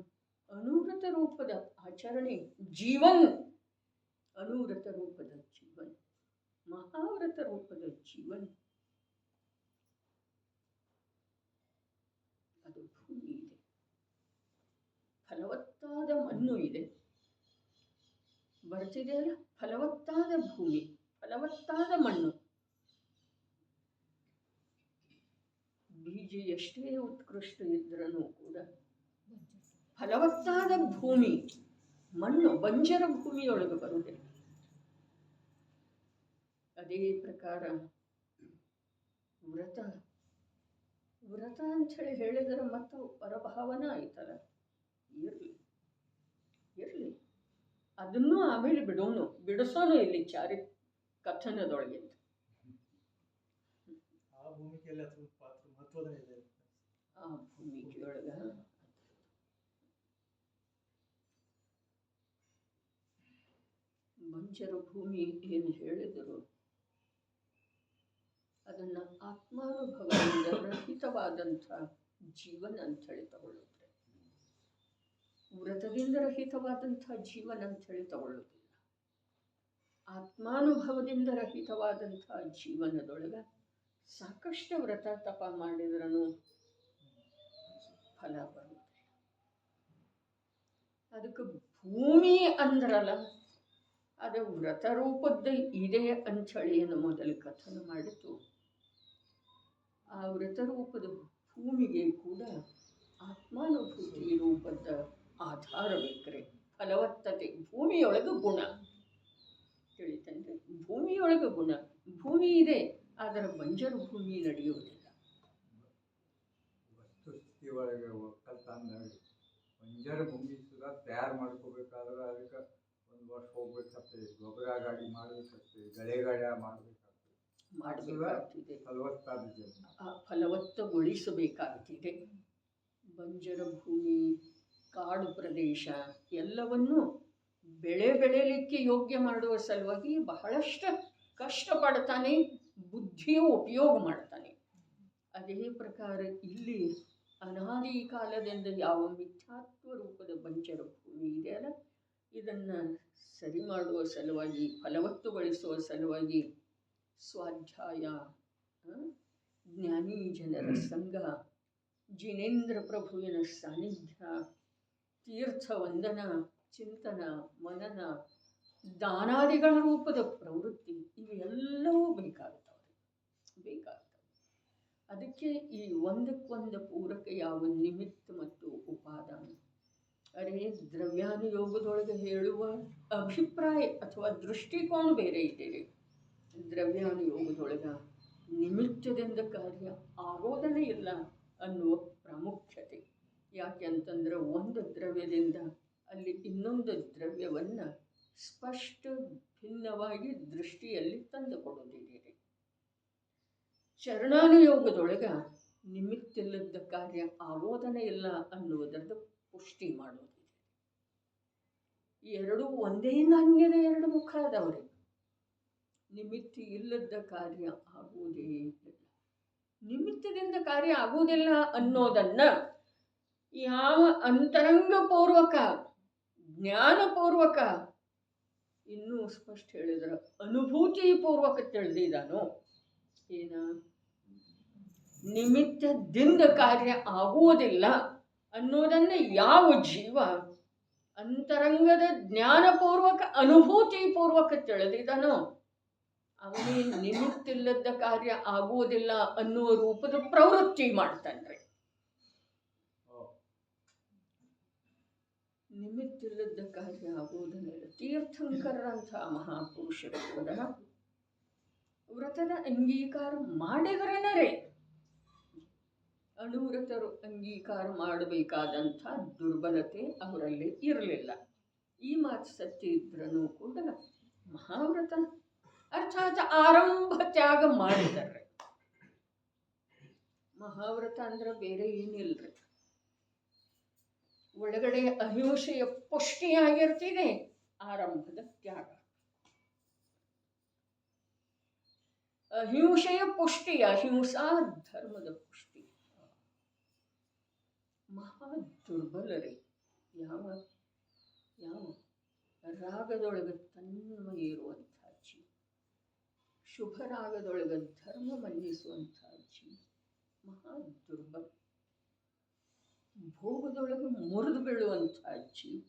ಅನುವ್ರತ ರೂಪದ ಆಚರಣೆ ಜೀವನ್, ಅನುವ್ರತ ರೂಪದ ಜೀವನ್, ಮಹಾವ್ರತ ರೂಪದ ಜೀವನ್, ಅದು ಭೂಮಿ ಇದೆ. ಫಲವತ್ತಾದ ಮಣ್ಣು ಇದೆ, ಬರ್ತಿದೆಯಲ್ಲ, ಫಲವತ್ತಾದ ಭೂಮಿ, ಫಲವತ್ತಾದ ಮಣ್ಣು. ಬೀಜ ಎಷ್ಟೇ ಉತ್ಕೃಷ್ಟ ಇದ್ರೂ ಕೂಡ ಫಲವತ್ತಾದ ಭೂಮಿ ಮಣ್ಣು ಬಂಜರ ಭೂಮಿಯೊಳಗೆ ಬರುವುದಿಲ್ಲ. ಅದೇ ಪ್ರಕಾರ ವ್ರತ ವ್ರತ ಅಂಥೇಳಿ ಹೇಳಿದರೆ ಮತ್ತು ಪರಭಾವನ ಆಯ್ತಲ್ಲ, ಇರಲಿ ಇರಲಿ, ಅದನ್ನು ಆಮೇಲೆ ಬಿಡಿಸೋನು ಇಲ್ಲಿ ಚಾರಿ ಕಥನದೊಳಗೆ. ಆ ಭೂಮಿಕೆಯೊಳಗ ಬಂಜರ ಭೂಮಿ ಏನು ಹೇಳಿದರು ಅದನ್ನು ಆತ್ಮಾನುಭವದಿಂದ ರಹಿತವಾದಂಥ ಜೀವನ ಅಂಥೇಳಿ ತಗೊಳ್ಳುತ್ತೆ. ವ್ರತದಿಂದ ರಹಿತವಾದಂಥ ಜೀವನ ಅಂಥೇಳಿ ತಗೊಳ್ಳುವುದಿಲ್ಲ. ಆತ್ಮಾನುಭವದಿಂದ ರಹಿತವಾದಂಥ ಜೀವನದೊಳಗೆ ಸಾಕಷ್ಟು ವ್ರತ ತಪ ಮಾಡಿದ್ರೂ ಫಲ ಬರುತ್ತೆ. ಅದಕ್ಕೆ ಭೂಮಿ ಅಂದ್ರಲ್ಲ, ಅದು ವ್ರತ ರೂಪದ್ದು ಇದೆ ಅಂಥೇಳಿ ಏನು ಮೊದಲು ಕಥನ ಮಾಡಿತು. ಆ ವ್ರತ ರೂಪದ ಭೂಮಿಗೆ ಕೂಡ ಆತ್ಮಾನುಭೂತಿ ರೂಪದ ಆಧಾರ ಬೇಕ್ರೆ, ಫಲವತ್ತತೆ. ಭೂಮಿಯೊಳಗೆ ಗುಣ ತಿಳಿತಂದ್ರೆ, ಭೂಮಿಯೊಳಗೆ ಗುಣ. ಭೂಮಿ ಇದೆ, ಆದರೆ ಬಂಜರು ಭೂಮಿ ನಡೆಯುವುದಿಲ್ಲ. ಒಳಗೆ ಒಕ್ಕಲ್ತನದಾಗ ಬಂಜರ ಭೂಮಿ ಸುಧಾ ತಯಾರು ಮಾಡ್ಕೋಬೇಕಾದ್ರೆ ಅದಕ್ಕೆ ಒಂದು ವರ್ಷ ಹೋಗ್ಬೇಕಾಗ್ತದೆ, ಗೊಬ್ಬರ ಗಾಡಿ ಮಾಡಬೇಕಾಗ್ತದೆ, ಗಳೆ ಗಾಡಿ ಮಾಡಬೇಕಾಗ್ತದೆ, ಫಲವತ್ತಾದ ಫಲವತ್ತಗೊಳಿಸಬೇಕಾಗ್ತಿದೆ. ಬಂಜರ ಭೂಮಿ, ಕಾಡು ಪ್ರದೇಶ ಎಲ್ಲವನ್ನೂ ಬೆಳೆಯಲಿಕ್ಕೆ ಯೋಗ್ಯ ಮಾಡುವ ಸಲುವಾಗಿ ಬಹಳಷ್ಟು ಕಷ್ಟಪಡ್ತಾನೆ, ಬುದ್ಧಿಯು ಉಪಯೋಗ ಮಾಡ್ತಾನೆ. ಅದೇ ಪ್ರಕಾರ ಇಲ್ಲಿ ಅನಾದಿ ಕಾಲದಿಂದ ಯಾವ ಮಿಥ್ಯಾತ್ವ ರೂಪದ ಬಂಜರ ಭೂಮಿ ಇದೆಯಲ್ಲ, ಇದನ್ನು ಸರಿ ಮಾಡುವ ಸಲುವಾಗಿ, ಫಲವತ್ತುಗೊಳಿಸುವ ಸಲುವಾಗಿ ಸ್ವಾಧ್ಯಾಯ, ಜ್ಞಾನಿ ಜನರ ಸಂಘ, ಜಿನೇಂದ್ರ ಪ್ರಭುವಿನ ಸಾನ್ನಿಧ್ಯ, ತೀರ್ಥ ವಂದನ, ಚಿಂತನ, ಮನನ, ದಾನಾದಿಗಳ ರೂಪದ ಪ್ರವೃತ್ತಿ ಇವೆಲ್ಲವೂ ಬೇಕಾಗ್ತವೆ. ಅದಕ್ಕೆ ಈ ಒಂದಕ್ಕೊಂದು ಪೂರಕ ಯಾವ ನಿಮಿತ್ತ ಮತ್ತು ಉಪಾದಾನ. ಅರೆ ದ್ರವ್ಯಾನುಯೋಗದೊಳಗೆ ಹೇಳುವ ಅಭಿಪ್ರಾಯ ಅಥವಾ ದೃಷ್ಟಿಕೋನ ಬೇರೆ ಇದೆ. ದ್ರವ್ಯಾನುಯೋಗದೊಳಗೆ ನಿಮಿತ್ತದಿಂದ ಕಾರ್ಯ ಆಗೋದನೇ ಇಲ್ಲ ಅನ್ನುವ ಪ್ರಾಮುಖ್ಯತೆ. ಯಾಕೆ ಅಂತಂದ್ರೆ ಒಂದು ದ್ರವ್ಯದಿಂದ ಅಲ್ಲಿ ಇನ್ನೊಂದು ದ್ರವ್ಯವನ್ನು ಸ್ಪಷ್ಟ ಭಿನ್ನವಾಗಿ ದೃಷ್ಟಿಯಲ್ಲಿ ತಂದುಕೊಡೋದಿದೆ. ಚರಣಾನುಯೋಗದೊಳಗೆ ನಿಮಿತ್ತಿಲ್ಲದ ಕಾರ್ಯ ಆಗೋದನೇ ಇಲ್ಲ ಅನ್ನುವುದರದ್ದು ಪುಷ್ಟಿ ಮಾಡೋದಿದೆ. ಎರಡೂ ಒಂದೇ ನಾಣ್ಯದ ಎರಡು ಮುಖ ಅದವ್ರಿ. ನಿಮಿತ್ತ ಇಲ್ಲದ ಕಾರ್ಯ ಆಗುವುದೇ ಇಲ್ಲ. ನಿಮಿತ್ತದಿಂದ ಕಾರ್ಯ ಆಗುವುದಿಲ್ಲ ಅನ್ನೋದನ್ನ ಯಾವ ಅಂತರಂಗಪೂರ್ವಕ ಜ್ಞಾನಪೂರ್ವಕ, ಇನ್ನೂ ಸ್ಪಷ್ಟ ಹೇಳಿದ್ರ ಅನುಭೂತಿಪೂರ್ವಕ ತಿಳಿದಿದ್ದಾನೋ, ಏನ ನಿಮಿತ್ತದಿಂದ ಕಾರ್ಯ ಆಗುವುದಿಲ್ಲ ಅನ್ನೋದನ್ನ ಯಾವ ಜೀವ ಅಂತರಂಗದ ಜ್ಞಾನಪೂರ್ವಕ ಅನುಭೂತಿಪೂರ್ವಕ ತಿಳಿದಿದ್ದಾನೋ ಅವನೇ ನಿಮಿತ್ತಿಲ್ಲದ ಕಾರ್ಯ ಆಗುವುದಿಲ್ಲ ಅನ್ನುವ ರೂಪದ ಪ್ರವೃತ್ತಿ ಮಾಡ್ತಾನ್ರಿ. ನಿಮಿತ್ತಿಲ್ಲದ ಕಾರ್ಯ ಆಗುವುದನ್ನೆಲ್ಲ ತೀರ್ಥಂಕರಂಥ ಮಹಾಪುರುಷರು ಕೂಡ ವ್ರತದ ಅಂಗೀಕಾರ ಮಾಡಿದ್ರೇ ಅನುವ್ರತರು ಅಂಗೀಕಾರ ಮಾಡಬೇಕಾದಂಥ ದುರ್ಬಲತೆ ಅವರಲ್ಲಿ ಇರಲಿಲ್ಲ. ಈ ಮಾತು ಸತ್ಯ ಇದ್ರೂ ಕೂಡ ಮಹಾವ್ರತ ಅರ್ಥಾತ್ ಆರಂಭ ತ್ಯಾಗ ಮಾಡಿದ್ದಾರೆ. ಮಹಾವ್ರತ ಅಂದ್ರೆ ಬೇರೆ ಏನಿಲ್ರಿ, ಒಳಗಡೆ ಅಹಿಂಸೆಯ ಪುಷ್ಟಿಯಾಗಿರ್ತಿದೆ, ಆರಂಭದ ತ್ಯಾಗ. ಅಹಿಂಸೆಯ ಪುಷ್ಟಿ, ಅಹಿಂಸಾ ಧರ್ಮದ ಪುಷ್ಟಿ. ಮಹಾ ದುರ್ಬಲರೇ. ಯಾವ ಯಾವ ರಾಗದೊಳಗೆ ತನ್ಮಯ ಇರುವಂಥ ಜೀವ, ಶುಭ ರಾಗದೊಳಗೆ ಧರ್ಮ ಮನ್ನಿಸುವಂಥ ಜೀವ ಮಹಾ ದುರ್ಬಲ. ಭೋಗದೊಳಗೆ ಮುರಿದು ಬೀಳುವಂಥ ಜೀವ,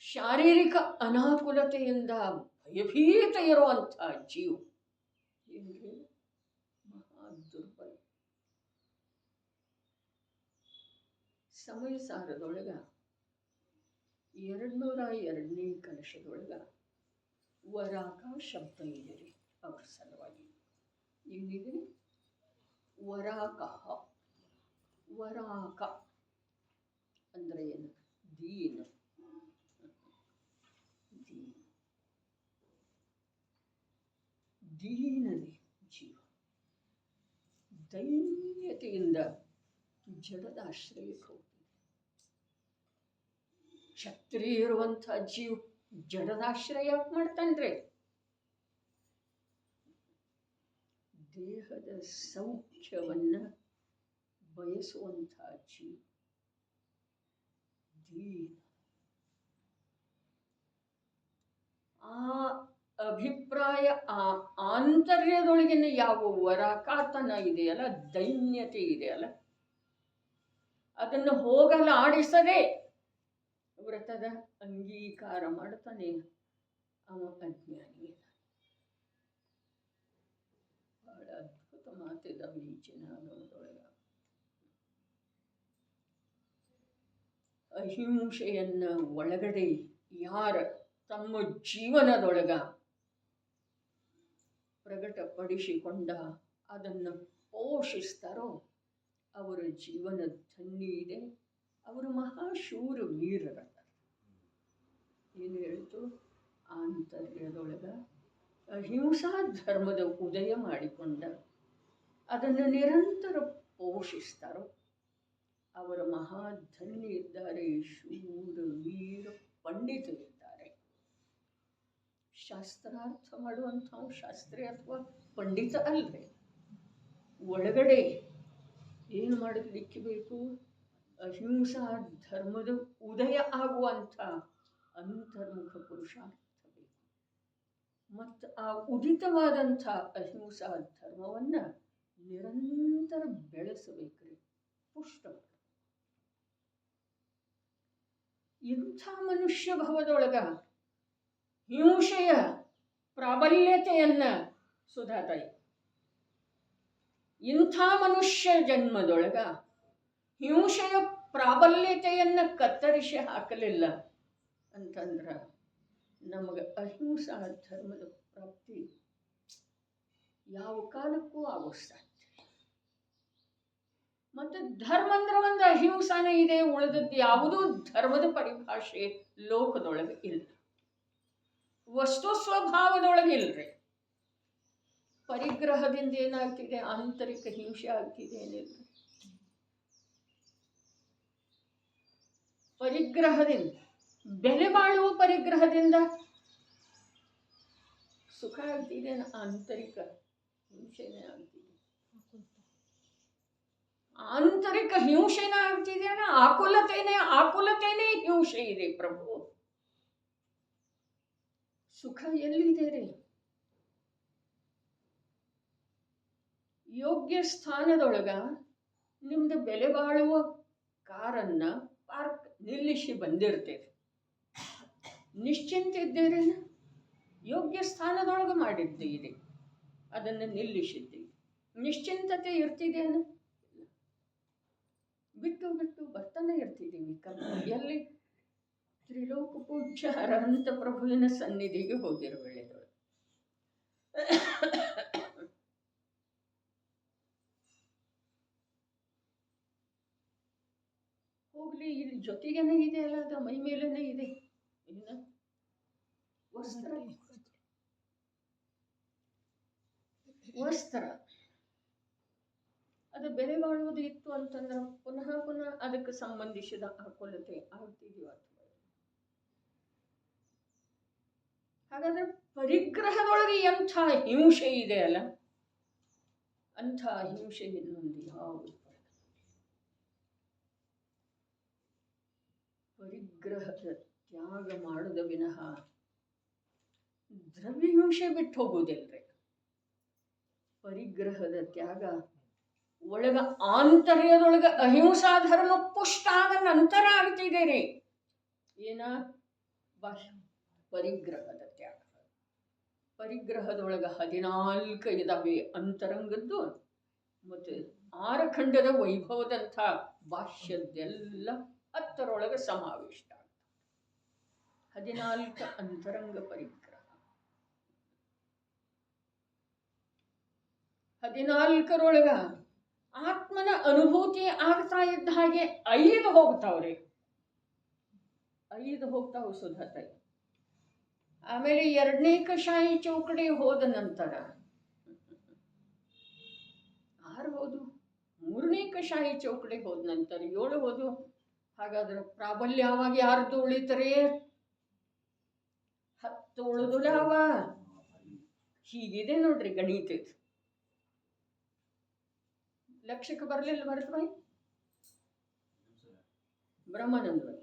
ಶಾರೀರಿಕ ಅನಾಕುಲತೆಯಿಂದ ಭಯಭೀತ ಇರುವಂಥ ಜೀವ ಏನ್ರಿ ಮಹಾ ದುರ್ಬಲ. ಸಮಯ ಸಾರದೊಳಗ 202ನೇ ಕಲಶದೊಳಗ ವರಾಕ ಶಬ್ದ ಇದೆ ರೀ ಅವ್ರ ಸಲುವಾಗಿ. ಏನಿದೆ? ವರಾಕ. ವರಾಕ ಅಂದ್ರೆ ಏನು? ದೀನ. ದೀನನೇ ಜೀವ. ದೈನ್ಯತೆಯಿಂದ ಜಡದ ಆಶ್ರಯಕ್ಕೆ ಹೋಗ್ತದೆ. ಕ್ಷತ್ರಿಯ ಇರುವಂಥ ಜೀವ ಜಡದ ಆಶ್ರಯ ಮಾಡ್ತಾನ್ರಿ. ದೇಹದ ಸೌಖ್ಯವನ್ನ ಬಯಸುವಂಥ ಜೀವ ದೀನ. ಆ ಅಭಿಪ್ರಾಯ, ಆ ಆಂತರ್ಯದೊಳಗಿನ ಯಾವ ವರಾಕಾತನ ಇದೆಯಲ್ಲ, ದೈನ್ಯತೆ ಇದೆಯಲ್ಲ, ಅದನ್ನು ಹೋಗಲಾಡಿಸದೆ ವ್ರತದ ಅಂಗೀಕಾರ ಮಾಡ್ತಾನೆ ಅವ ಅಜ್ಞಾನಿ. ಬಹಳ ಅದ್ಭುತ ಮಾತಿದಾವೆ ಈ ಚಿನ್ನಾಗಮದೊಳಗ. ಅಹಿಂಸೆಯನ್ನ ಒಳಗಡೆ ಯಾರ ತಮ್ಮ ಜೀವನದೊಳಗ ಪ್ರಕಟಪಡಿಸಿಕೊಂಡ ಅದನ್ನು ಪೋಷಿಸ್ತಾರೋ ಅವರ ಜೀವನ ಧನ್ಯ ಇದೆ. ಅವರು ಮಹಾಶೂರ ವೀರರ. ಏನು ಹೇಳ್ತು? ಆಂತರ್ಯದೊಳಗ ಅಹಿಂಸಾ ಧರ್ಮದ ಉದಯ ಮಾಡಿಕೊಂಡ ಅದನ್ನು ನಿರಂತರ ಪೋಷಿಸ್ತಾರೋ ಅವರ ಮಹಾಧನ್ಯ ಇದ್ದಾರೆ, ಶೂರ ವೀರ ಪಂಡಿತರಿದ್ದಾರೆ. ಶಾಸ್ತ್ರಾರ್ಥ ಮಾಡುವಂಥ ಶಾಸ್ತ್ರಿ ಅಥವಾ ಪಂಡಿತ ಅಲ್ವೇ, ಒಳಗಡೆ ಏನು ಮಾಡಲಿಕ್ಕೆ ಬೇಕು? ಅಹಿಂಸಾ ಧರ್ಮದ ಉದಯ ಆಗುವಂಥ ಅಂತರ್ಮುಖ ಪುರುಷಾರ್ಥ ಬೇಕು. ಮತ್ತು ಆ ಉದಿತವಾದಂಥ ಅಹಿಂಸಾ ಧರ್ಮವನ್ನ ನಿರಂತರ ಬೆಳೆಸಬೇಕ್ರಿ, ಪುಷ್ಟ. ಇಂಥ ಮನುಷ್ಯ ಭವದೊಳಗ ಹಿಂಸೆಯ ಪ್ರಾಬಲ್ಯತೆಯನ್ನ ಸುಧಾತಾಯಿ ಇಂಥ ಮನುಷ್ಯ ಜನ್ಮದೊಳಗ ಹಿಂಸೆಯ ಪ್ರಾಬಲ್ಯತೆಯನ್ನು ಕತ್ತರಿಸಿ ಹಾಕಲಿಲ್ಲ ಅಂತಂದ್ರೆ ನಮಗೆ ಅಹಿಂಸಾ ಧರ್ಮದ ಪ್ರಾಪ್ತಿ ಯಾವ ಕಾಲಕ್ಕೂ ಆಗೋ ಸಾಧ್ಯ. ಮತ್ತು ಧರ್ಮ ಅಂದ್ರೆ ಒಂದು ಅಹಿಂಸಾನೇ ಇದೆ, ಉಳಿದದ್ದು ಯಾವುದೂ ಧರ್ಮದ ಪರಿಭಾಷೆ ಲೋಕದೊಳಗೆ ಇಲ್ಲ, ವಸ್ತು ಸ್ವಭಾವದೊಳಗೆ ಇಲ್ರಿ. ಪರಿಗ್ರಹದಿಂದ ಏನಾಗ್ತಿದೆ? ಆಂತರಿಕ ಹಿಂಸೆ ಆಗ್ತಿದೆ. ಏನಿಲ್ಲ, ಪರಿಗ್ರಹದಿಂದ, ಬೆಲೆ ಬಾಳುವ ಪರಿಗ್ರಹದಿಂದ ಸುಖ ಆಗ್ತಿದೆ, ಆಂತರಿಕ ಹಿಂಸೆನೇ ಆಗ್ತಿದೆ. ಆಂತರಿಕ ಹಿಂಸೆನ ಆಗ್ತಿದೆ, ಆಕುಲತೆನೇ ಹಿಂಸೆ ಇದೆ ಪ್ರಭು. ಸುಖ ಎಲ್ಲಿದೆ ರೀ? ಯೋಗ್ಯ ಸ್ಥಾನದೊಳಗ ನಿಮ್ದು ಬೆಲೆ ಬಾಳುವ ಕಾರನ್ನ ಪಾರ್ಕ್ ನಿಲ್ಲಿಸಿ ಬಂದಿರ್ತೇವೆ, ನಿಶ್ಚಿಂತ ಇದ್ದೇರೇನ? ಯೋಗ್ಯ ಸ್ಥಾನದೊಳಗೆ ಮಾಡಿದ್ದೀರಿ, ಅದನ್ನು ನಿಲ್ಲಿಸಿದ್ದೀರಿ, ನಿಶ್ಚಿಂತತೆ ಇರ್ತಿದೇನು? ಬಿಟ್ಟು ಬಿಟ್ಟು ಬರ್ತಾನೆ ಇರ್ತಿದ್ದೀವಿ. ಎಲ್ಲಿ? ತ್ರಿಲೋಕ ಪೂಜ್ಯ ಅರಹಂತ ಪ್ರಭುವಿನ ಸನ್ನಿಧಿಗೆ ಹೋಗಿರೋ ವೇಳೆದೊಳಗೆ ಹೋಗ್ಲಿ, ಇಲ್ಲಿ ಜೊತೆಗೇನೆ ಇದೆ ಅಲ್ಲ, ಅದು ಮೈ ಮೇಲೇನೆ ಇದೆ. ಏನು? ವಸ್ತ್ರ. ವಸ್ತ್ರ ಅದು ಬೆಲೆ ಬಾಳುವುದು ಇತ್ತು ಅಂತಂದ್ರೆ ಪುನಃ ಅದಕ್ಕೆ ಸಂಬಂಧಿಸಿದ ಆಕುಲತೆ ಆಗ್ತಿದೀವ. ಹಾಗಾದ್ರೆ ಪರಿಗ್ರಹದೊಳಗೆ ಎಂಥ ಹಿಂಸೆ ಇದೆ ಅಲ್ಲ, ಅಂಥ ಹಿಂಸೆ ಇನ್ನೊಂದು ಯಾವುದು? ಪರಿಗ್ರಹದ ತ್ಯಾಗ ಮಾಡುದ ವಿನಃ ದ್ರವ್ಯ ಹಿಂಸೆ ಬಿಟ್ಟು ಹೋಗುವುದಿಲ್ರಿ. ಪರಿಗ್ರಹದ ತ್ಯಾಗ ಒಳಗ ಆಂತರ್ಯದೊಳಗ ಅಹಿಂಸಾ ಧರ್ಮ ಪುಷ್ಟ ಆದ ನಂತರ ಆಗ್ತಿದೆ ರೀ. ಏನ? ಪರಿಗ್ರಹದ ತ್ಯಾಗ. ಪರಿಗ್ರಹದೊಳಗ 14 ಇದಾವೆ ಅಂತರಂಗದ್ದು, ಮತ್ತು 6 ಖಂಡದ ವೈಭವದಂಥ ಭಾಷ್ಯದ್ದೆಲ್ಲ 10ರೊಳಗೆ ಸಮಾವಿಷ್ಟ. 14 ಅಂತರಂಗ ಪರಿಗ್ರಹ. 14ರೊಳಗ ಆತ್ಮನ ಅನುಭೂತಿ ಆಗ್ತಾ ಇದ್ದ ಹಾಗೆ 5 ಹೋಗ್ತಾವ್ರಿ. 5 ಹೋಗ್ತಾವ ಸುಧತೆ. ಆಮೇಲೆ 2ನೇ ಕಷಾಯಿ ಚೌಕಡಿ ಹೋದ ನಂತರ 6 ಹೋದು, 3ನೇ ಕಷಾಯಿ ಚೌಕಡಿ ಹೋದ ನಂತರ 7 ಹೋದು. ಹಾಗಾದ್ರೆ ಪ್ರಾಬಲ್ಯ ಯಾವಾಗ ಯಾರ್ದು ಉಳಿತಾರೆ? 10 ಉಳಿದು ಯಾವ? ಹೀಗಿದೆ ನೋಡ್ರಿ ಗಣಿತ. ಲಕ್ಷಕ್ಕೆ ಬರಲಿಲ್ಲ ಭರತಭಾಯಿ? ಬ್ರಹ್ಮಾನಂದಭಾಯಿ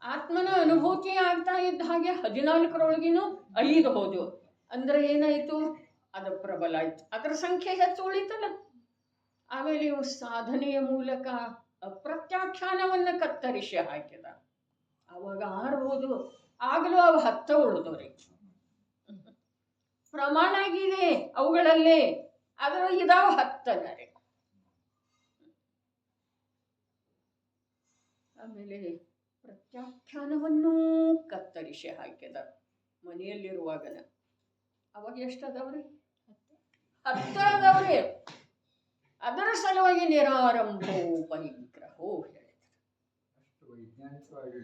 ಆತ್ಮನ ಅನುಭೂತಿ ಆಗ್ತಾ ಇದ್ದ ಹಾಗೆ 14ರೊಳಗಿನೂ 5 ಹೋದ್ವು. ಅಂದ್ರೆ ಏನಾಯ್ತು? ಅದು ಪ್ರಬಲ ಆಯ್ತು, ಅದರ ಸಂಖ್ಯೆ ಹೆಚ್ಚು ಉಳಿತಲ್ಲ. ಆಮೇಲೆ ಇವು ಸಾಧನೆಯ ಮೂಲಕ ಪ್ರತ್ಯಾಖ್ಯಾನವನ್ನು ಕತ್ತರಿಸಿ ಹಾಕಿದ. ಅವಾಗ 6 ಹೋದ್ವು, ಆಗಲೂ ಅವು 10 ಉಳಿದವ್ರಿ. ಪ್ರಮಾಣ ಆಗಿದೆ ಅವುಗಳಲ್ಲೇ, ಅದರ ಇದಾವ 10. ಆಮೇಲೆ ಪ್ರತ್ಯಾಖ್ಯಾನವನ್ನೂ ಕತ್ತರಿಸಿ ಹಾಕಿದ ಮನೆಯಲ್ಲಿರುವಾಗನ. ಅವಾಗ ಎಷ್ಟು ಅದಾವ್ರಿ? 10 ಅದಾವ್ರಿ. ಅದರ ಸಲುವಾಗಿ ನಿರಾರಂಭೋ ಪರಿಗ್ರಹೋ ಹೇಳಿದ್ರು. ಅಷ್ಟು ವೈಜ್ಞಾನಿಕವಾಗಿ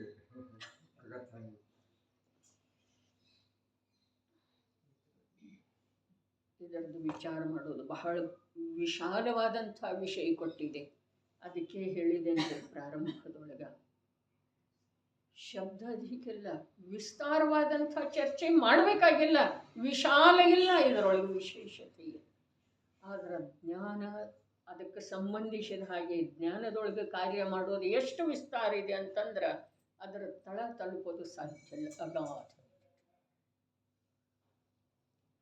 ಇದರದ್ದು ವಿಚಾರ ಮಾಡೋದು ಬಹಳ ವಿಶಾಲವಾದಂಥ ವಿಷಯ ಕೊಟ್ಟಿದೆ. ಅದಕ್ಕೆ ಹೇಳಿದ್ದೇನೆ ಪ್ರಾರಂಭದೊಳಗ, ಶಬ್ದ ಅಧಿಕಿಲ್ಲ, ವಿಸ್ತಾರವಾದಂಥ ಚರ್ಚೆ ಮಾಡಬೇಕಾಗಿಲ್ಲ, ವಿಶಾಲ ಇಲ್ಲ ಇದರೊಳಗೆ, ವಿಶೇಷತೆ ಇಲ್ಲ. ಆದ್ರೆ ಜ್ಞಾನ ಅದಕ್ಕೆ ಸಂಬಂಧಿಸಿದ ಹಾಗೆ ಜ್ಞಾನದೊಳಗೆ ಕಾರ್ಯ ಮಾಡೋದು ಎಷ್ಟು ವಿಸ್ತಾರ ಇದೆ ಅಂತಂದ್ರೆ ಅದರ ತಳ ತಲುಪೋದು ಸಾಧ್ಯ ಇಲ್ಲ, ಅಗಾಧ.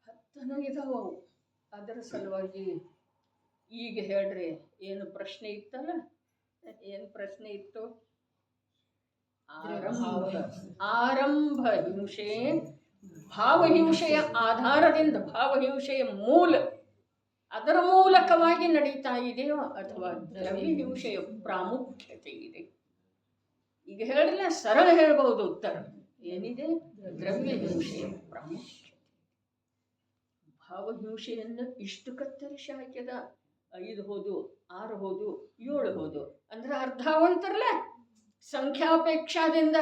10 ಇದಾವು. ಅದರ ಸಲುವಾಗಿ ಈಗ ಹೇಳ್ರಿ, ಏನು ಪ್ರಶ್ನೆ ಇತ್ತಲ್ಲ? ಏನು ಪ್ರಶ್ನೆ ಇತ್ತು? ಆರಂಭ ಹಿಂಸೆ, ಭಾವಹಿಂಸೆಯ ಆಧಾರದಿಂದ, ಭಾವಹಿಂಸೆಯ ಮೂಲ, ಅದರ ಮೂಲಕವಾಗಿ ನಡೀತಾ ಇದೆಯೋ ಅಥವಾ ದ್ರವ್ಯ ಹಿಂಸೆಯ ಪ್ರಾಮುಖ್ಯತೆ ಇದೆ? ಈಗ ಹೇಳಿಲ್ಲ, ಸರಳ ಹೇಳ್ಬಹುದು ಉತ್ತರ. ಏನಿದೆ? ದ್ರವ್ಯ ಹಿಂಸೆಯ ಪ್ರಾಮುಖ್ಯತೆ. ಭಾವಹಿಂಸೆಯನ್ನು ಇಷ್ಟು ಕತ್ತರಿಸಿ ಹಾಕಿದ. 5 ಹೋದು, 6 ಹೋದು, 7 ಹೋದು, ಅಂದ್ರೆ ಅರ್ಧ ಹೋಯ್ತಾರಲ್ಲ ಸಂಖ್ಯಾಪೇಕ್ಷಾದಿಂದ.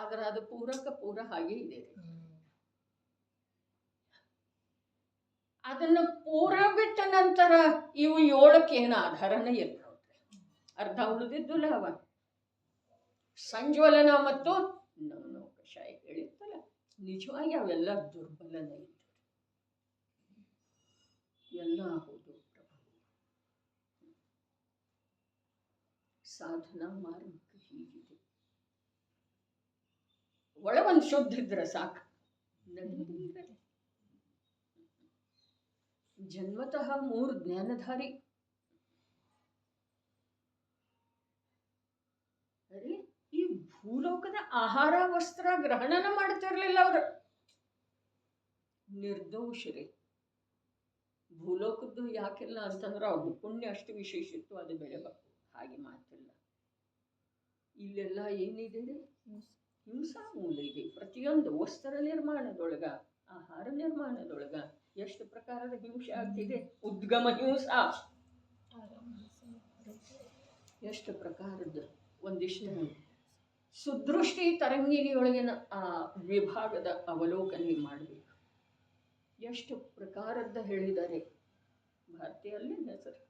ಆದ್ರೆ ಅದು ಪೂರ ಹಾಗೆ ಇದೆ. ಅದನ್ನು ಪೂರ ಬಿಟ್ಟ ನಂತರ ಇವು 7ಕ್ಕೆ ಏನು ಆಧಾರನೇ ಇಲ್ಲ. ಅರ್ಧ ಉಳಿದಿದ್ದು ಲಾಭ. ಸಂಜ್ವಲನ ಮತ್ತು ನವನೌಕಷಾಯ ಹೇಳಿತ್ತಲ್ಲ, ನಿಜವಾಗಿ ಅವೆಲ್ಲ ದುರ್ಬಲನೇ ಇತ್ತು. ಎಲ್ಲ ಹೌದು ಸಾಧನಾ ಮಾರ್ಗ ಹೀಗಿದೆ. ಒಳ ಒಂದು ಶುದ್ಧ ಇದ್ರೆ ಸಾಕು. ಜನ್ಮತಃ 3 ಜ್ಞಾನಧಾರಿ. ಅರೆ ಈ ಭೂಲೋಕದ ಆಹಾರ ವಸ್ತ್ರ ಗ್ರಹಣನ ಮಾಡ್ತಿರ್ಲಿಲ್ಲ ಅವರು. ನಿರ್ದೋಷರೇ. ಭೂಲೋಕದ್ದು ಯಾಕೆಲ್ಲ ಅಂತಂದ್ರೆ ಅವ್ರ ಪುಣ್ಯ ಅಷ್ಟು ವಿಶೇಷ ಇತ್ತು, ಅದು ಬೆಳೆಬೇಕು. ಹಾಗೆ ಮಾತಿಲ್ಲ. ಇಲ್ಲೆಲ್ಲ ಏನಿದೆ? ಹಿಂಸಾ ಮೂಲ ಇದೆ. ಪ್ರತಿಯೊಂದು ವಸ್ತ್ರ ನಿರ್ಮಾಣದೊಳಗ, ಆಹಾರ ನಿರ್ಮಾಣದೊಳಗ ಎಷ್ಟು ಪ್ರಕಾರದ ಹಿಂಸೆ ಆಗ್ತಿದೆ. ಉದ್ಗಮ ಹಿಂಸಾ ಎಷ್ಟು ಪ್ರಕಾರದ್ದು. ಒಂದಿಷ್ಟು ಸುದೃಷ್ಟಿ ತರಂಗಿಣಿಯೊಳಗಿನ ಆ ವಿಭಾಗದ ಅವಲೋಕನೆ ಮಾಡಬೇಕು. ಎಷ್ಟು ಪ್ರಕಾರದ್ದು ಹೇಳಿದ್ದಾರೆ. ಭಾರತೀಯಲ್ಲಿ ಹೆಸರು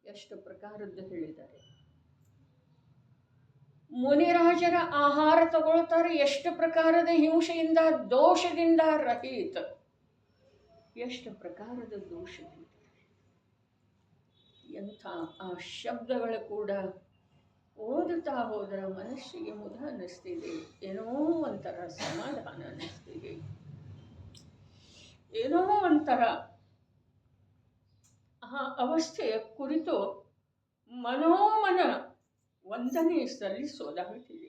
ಎಷ್ಟು ಪ್ರಕಾರದ್ದು ಹೇಳಿದ್ದಾರೆ. ಮುನಿರಾಜರ ಆಹಾರ ತಗೊಳ್ತಾರೆ, ಎಷ್ಟು ಪ್ರಕಾರದ ಹಿಂಸೆಯಿಂದ, ದೋಷದಿಂದ ರಹಿತ. ಎಷ್ಟು ಪ್ರಕಾರದ ದೋಷದಿಂದ. ಎಂಥ ಆ ಶಬ್ದಗಳು ಕೂಡ ಓದುತ್ತಾ ಹೋದರೆ ಮನಸ್ಸಿಗೆ ಮುದ ಅನ್ನಿಸ್ತಿದೆ. ಏನೋ ಒಂಥರ ಸಮಾಧಾನ ಅನ್ನಿಸ್ತಿದೆ. ಏನೋ ಒಂಥರ ಆ ಅವಸ್ಥೆಯ ಕುರಿತು ಮನೋಮನ ವಂದನೆ ಸಲ್ಲಿಸೋದಾಗುತ್ತಿದೆ.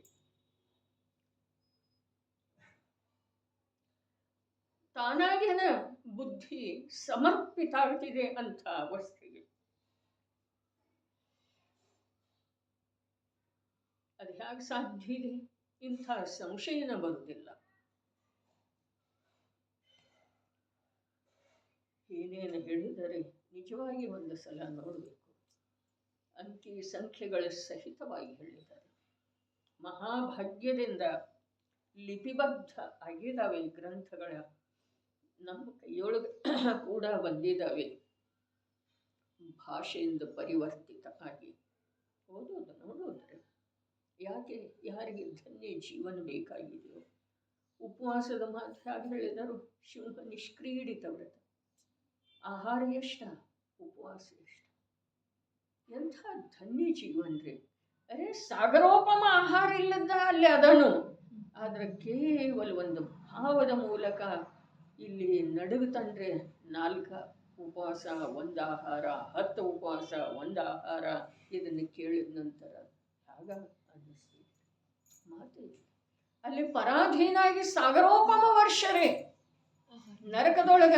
ತಾನಾಗಿನ ಬುದ್ಧಿ ಸಮರ್ಪಿತ ಆಗ್ತಿದೆ ಅಂತ ಅವಸ್ಥೆಗೆ. ಅದು ಹೇಗೆ ಸಾಧ್ಯ ಇದೆ? ಇಂಥ ಸಂಶಯನ ಬರುವುದಿಲ್ಲ. ಏನೇನು ಹೇಳಿದರೆ ನಿಜವಾಗಿ ಒಂದು ಸಲ ನೋಡಬೇಕು. ಅಂಕಿ ಸಂಖ್ಯೆಗಳ ಸಹಿತವಾಗಿ ಹೇಳಿದ್ದಾರೆ. ಮಹಾಭಾಗ್ಯದಿಂದ ಲಿಪಿಬದ್ಧ ಆಗಿದ್ದಾವೆ ಗ್ರಂಥಗಳ. ನಮ್ಮ ಕೈಯೊಳಗೆ ಕೂಡ ಬಂದಿದ್ದಾವೆ. ಭಾಷೆಯಿಂದ ಪರಿವರ್ತಿತ ಆಗಿ ಓದೋದು ನೋಡೋದ್ರೆ ಯಾಕೆ ಯಾರಿಗೆ ಧನ್ಯ ಜೀವನ ಬೇಕಾಗಿದೆಯೋ. ಉಪವಾಸದ ಮಾತು ಹಾಗೆ ಹೇಳಿದರು. ಶಿವ ನಿಷ್ಕ್ರೀಡಿತ ವ್ರತ. ಆಹಾರ ಎಷ್ಟ, ಉಪವಾಸ ಎಷ್ಟ. ಎಂಥ ಧನ್ಯ ಜೀವನ ರೀ. ಅರೆ ಸಾಗರೋಪಮ ಆಹಾರ ಇಲ್ಲದ ಅಲ್ಲಿ ಅದನು. ಆದ್ರೆ ಕೇವಲ ಒಂದು ಭಾವದ ಮೂಲಕ ಇಲ್ಲಿ ನಡುಗುತ್ತಂದ್ರೆ 4 ಉಪವಾಸ 1 ಆಹಾರ, 10 ಉಪವಾಸ 1 ಆಹಾರ. ಇದನ್ನು ಕೇಳಿದ ನಂತರ ಆಗ ಅನ್ನಿಸ್ತೀವಿ ಮಾತು. ಅಲ್ಲಿ ಪರಾಧೀನಾಗಿ ಸಾಗರೋಪಮ ವರ್ಷರೇ. ನರಕದೊಳಗ